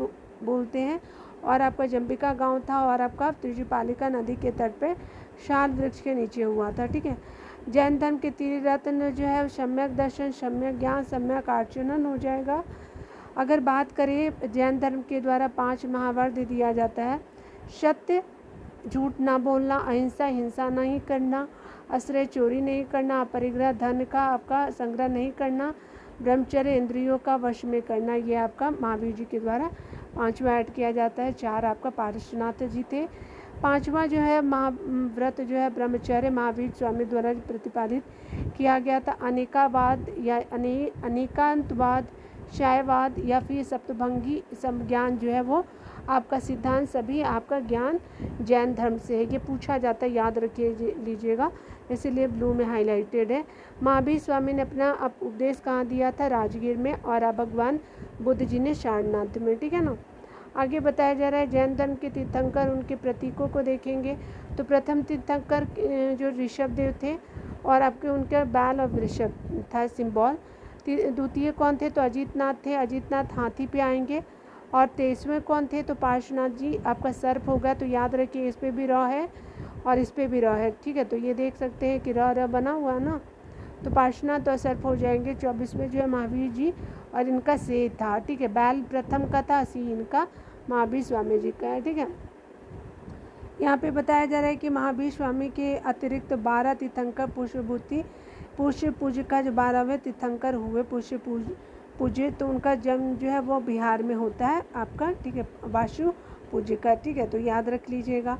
बोलते हैं। और आपका जंबिका गांव था। और आपका त्रिजुपालिका नदी के तट पे शाल वृक्ष के नीचे हुआ था, ठीक है। जैन धर्म के त्रिरत्न जो है सम्यक दर्शन, सम्यक ज्ञान, सम्यक आचरण हो जाएगा। अगर बात करें जैन धर्म के द्वारा 5 महाव्रत दिया जाता है। सत्य, झूठ ना बोलना, अहिंसा, हिंसा नहीं करना, आश्रय, चोरी नहीं करना, अपरिग्रह, धन का आपका संग्रह नहीं करना, ब्रह्मचर्य, इंद्रियों का वश में करना, ये आपका महावीर जी के द्वारा 5वां ऐड किया जाता है। 4 आपका पार्श्वनाथ जी थे। 5वां जो है महाव्रत जो है ब्रह्मचर्य महावीर स्वामी द्वारा प्रतिपादित किया गया था। अनेकावाद या अनेकांतवाद, शैववाद या फिर सप्तभंगी ज्ञान जो है वो आपका सिद्धांत सभी आपका ज्ञान जैन धर्म से है। ये पूछा जाता है, याद रखिए लीजिएगा, इसीलिए ब्लू में हाईलाइटेड है। महावीर स्वामी ने अपना उपदेश कहाँ दिया था, राजगीर में। और भगवान बुद्ध जी ने सारनाथ में, ठीक है ना। आगे बताया जा रहा है जैन धर्म के तीर्थंकर, उनके प्रतीकों को देखेंगे तो प्रथम तीर्थंकर जो ऋषभदेव थे। और आपके उनका बैल और वृषभ था सिंबल। द्वितीय कौन थे, तो अजितनाथ थे। अजितनाथ हाथी पे आएंगे। और 23वें कौन थे, तो पार्श्वनाथ जी। आपका सर्प होगा तो याद रखिए इस पे भी र है और इस पे भी र है, ठीक है। तो ये देख सकते हैं कि र बना हुआ है ना, तो पार्श्वनाथ और सर्प हो जाएंगे। 24वें जो है महावीर जी और इनका से था, ठीक है। बैल प्रथम का था, सी इनका महावीर स्वामी जी का है, ठीक है। यहाँ पे बताया जा रहा है कि महावीर स्वामी के अतिरिक्त 12 तीर्थंकर पुष्य पूज्य का जो 12वें तीर्थंकर हुए पुष्य पूज्य, तो उनका जन्म जो है वो बिहार में होता है आपका, ठीक है, वासु पूज्य का, ठीक है। तो याद रख लीजिएगा।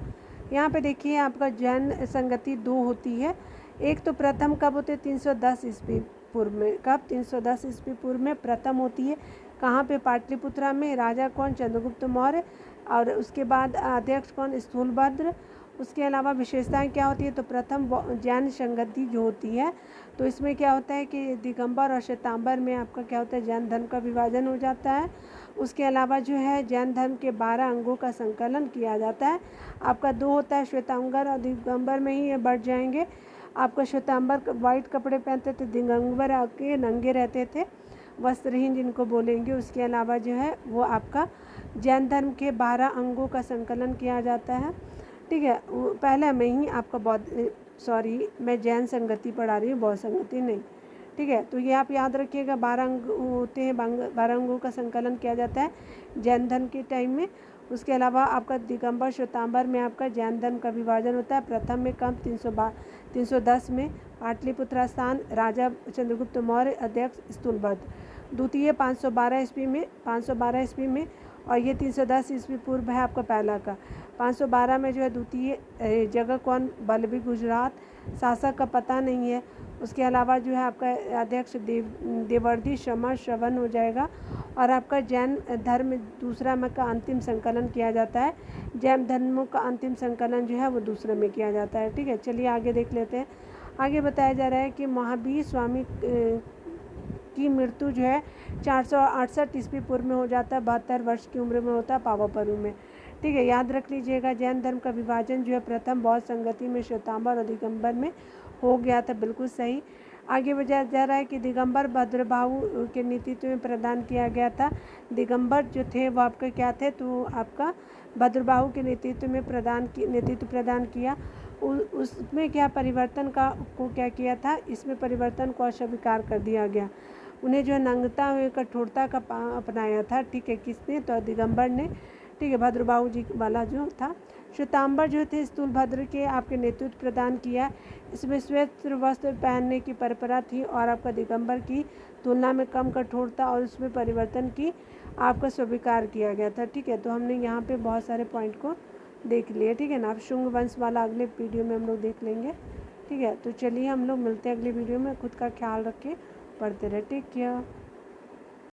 यहाँ पे देखिए आपका जैन संगति 2 होती है। एक तो प्रथम कब होते हैं, 310 ईस्वी पूर्व में। कब, 310 ईस्वी पूर्व में प्रथम होती है। कहाँ पे, पाटलिपुत्रा में। राजा कौन, चंद्रगुप्त मौर्य। और उसके बाद अध्यक्ष कौन, स्थूलभद्र। उसके अलावा विशेषताएं क्या होती है, तो प्रथम जैन संगति जो होती है, तो इसमें क्या होता है कि दिगंबर और श्वेतांबर में आपका क्या होता है, जैन धर्म का विभाजन हो जाता है। उसके अलावा जो है जैन धर्म के 12 अंगों का संकलन किया जाता है। आपका 2 होता है, श्वेतांबर और दिगंबर में ही ये बढ़ जाएंगे। आपका श्वेतांबर वाइट कपड़े पहनते थे, दिगंबर आके नंगे रहते थे, वस्त्रहीन जिनको बोलेंगे। उसके अलावा जो है वो आपका जैन धर्म के 12 अंगों का संकलन किया जाता है, ठीक है। पहले में ही आपका मैं जैन संगति पढ़ा रही हूँ, बौद्ध संगति नहीं, ठीक है। तो ये आप याद रखिएगा, 12 अंग होते हैं, 12 अंगों का संकलन किया जाता है जैन धर्म के टाइम में। उसके अलावा आपका दिगंबर श्वेतांबर में आपका जैन धर्म का विभाजन होता है। प्रथम में कम 310 में पाटलिपुत्र स्थान राजा चंद्रगुप्त मौर्य अध्यक्ष स्थूलभद्र। द्वितीय 512 ईस्वी में और ये 310 ईस्वी पूर्व है आपका पहला का। 512 में जो है द्वितीय जगह कौन, बल्लभी गुजरात, शासक का पता नहीं है। उसके अलावा जो है आपका अध्यक्ष देवर्षि शर्मा श्रवण हो जाएगा। और आपका जैन धर्म दूसरा में का अंतिम संकलन किया जाता है। जैन धर्मों का अंतिम संकलन जो है वो दूसरे में किया जाता है। ठीक है, चलिए आगे देख लेते हैं। आगे बताया जा रहा है कि महावीर स्वामी की मृत्यु जो है 468 ईस्वी पूर्व में हो जाता है। 72 वर्ष की उम्र में होता है पावापुरी में। ठीक है, याद रख लीजिएगा। जैन धर्म का विभाजन जो है प्रथम बौद्ध संगति में श्वेतांबर और दिगंबर में हो गया था, बिल्कुल सही। आगे बताया जा रहा है कि दिगंबर भद्रबाहु के नेतृत्व में प्रदान किया गया था। दिगंबर जो थे वो आपका क्या थे, तो आपका भद्रबाहु के नेतृत्व प्रदान किया। उसमें क्या परिवर्तन को क्या किया था, इसमें परिवर्तन को अस्वीकार कर दिया गया। उन्हें जो है नंगता हुए कठोरता का अपनाया था। ठीक है, किसने, तो दिगंबर ने। ठीक है, भद्रबाहु जी वाला जो था। श्वेतांबर जो थे स्थूलभद्र के आपके नेतृत्व प्रदान किया। इसमें श्वेत वस्त्र पहनने की परंपरा थी और आपका दिगंबर की तुलना में कम कठोरता और उसमें परिवर्तन की आपका स्वीकार किया गया था। ठीक है, तो हमने यहाँ पे बहुत सारे पॉइंट को देख लिया। ठीक है ना, अब शुंग वंश वाला अगले वीडियो में हम लोग देख लेंगे। ठीक है, तो चलिए हम लोग मिलते हैं अगले वीडियो में। खुद का ख्याल रखें, पढ़ते रहे, टेक केयर।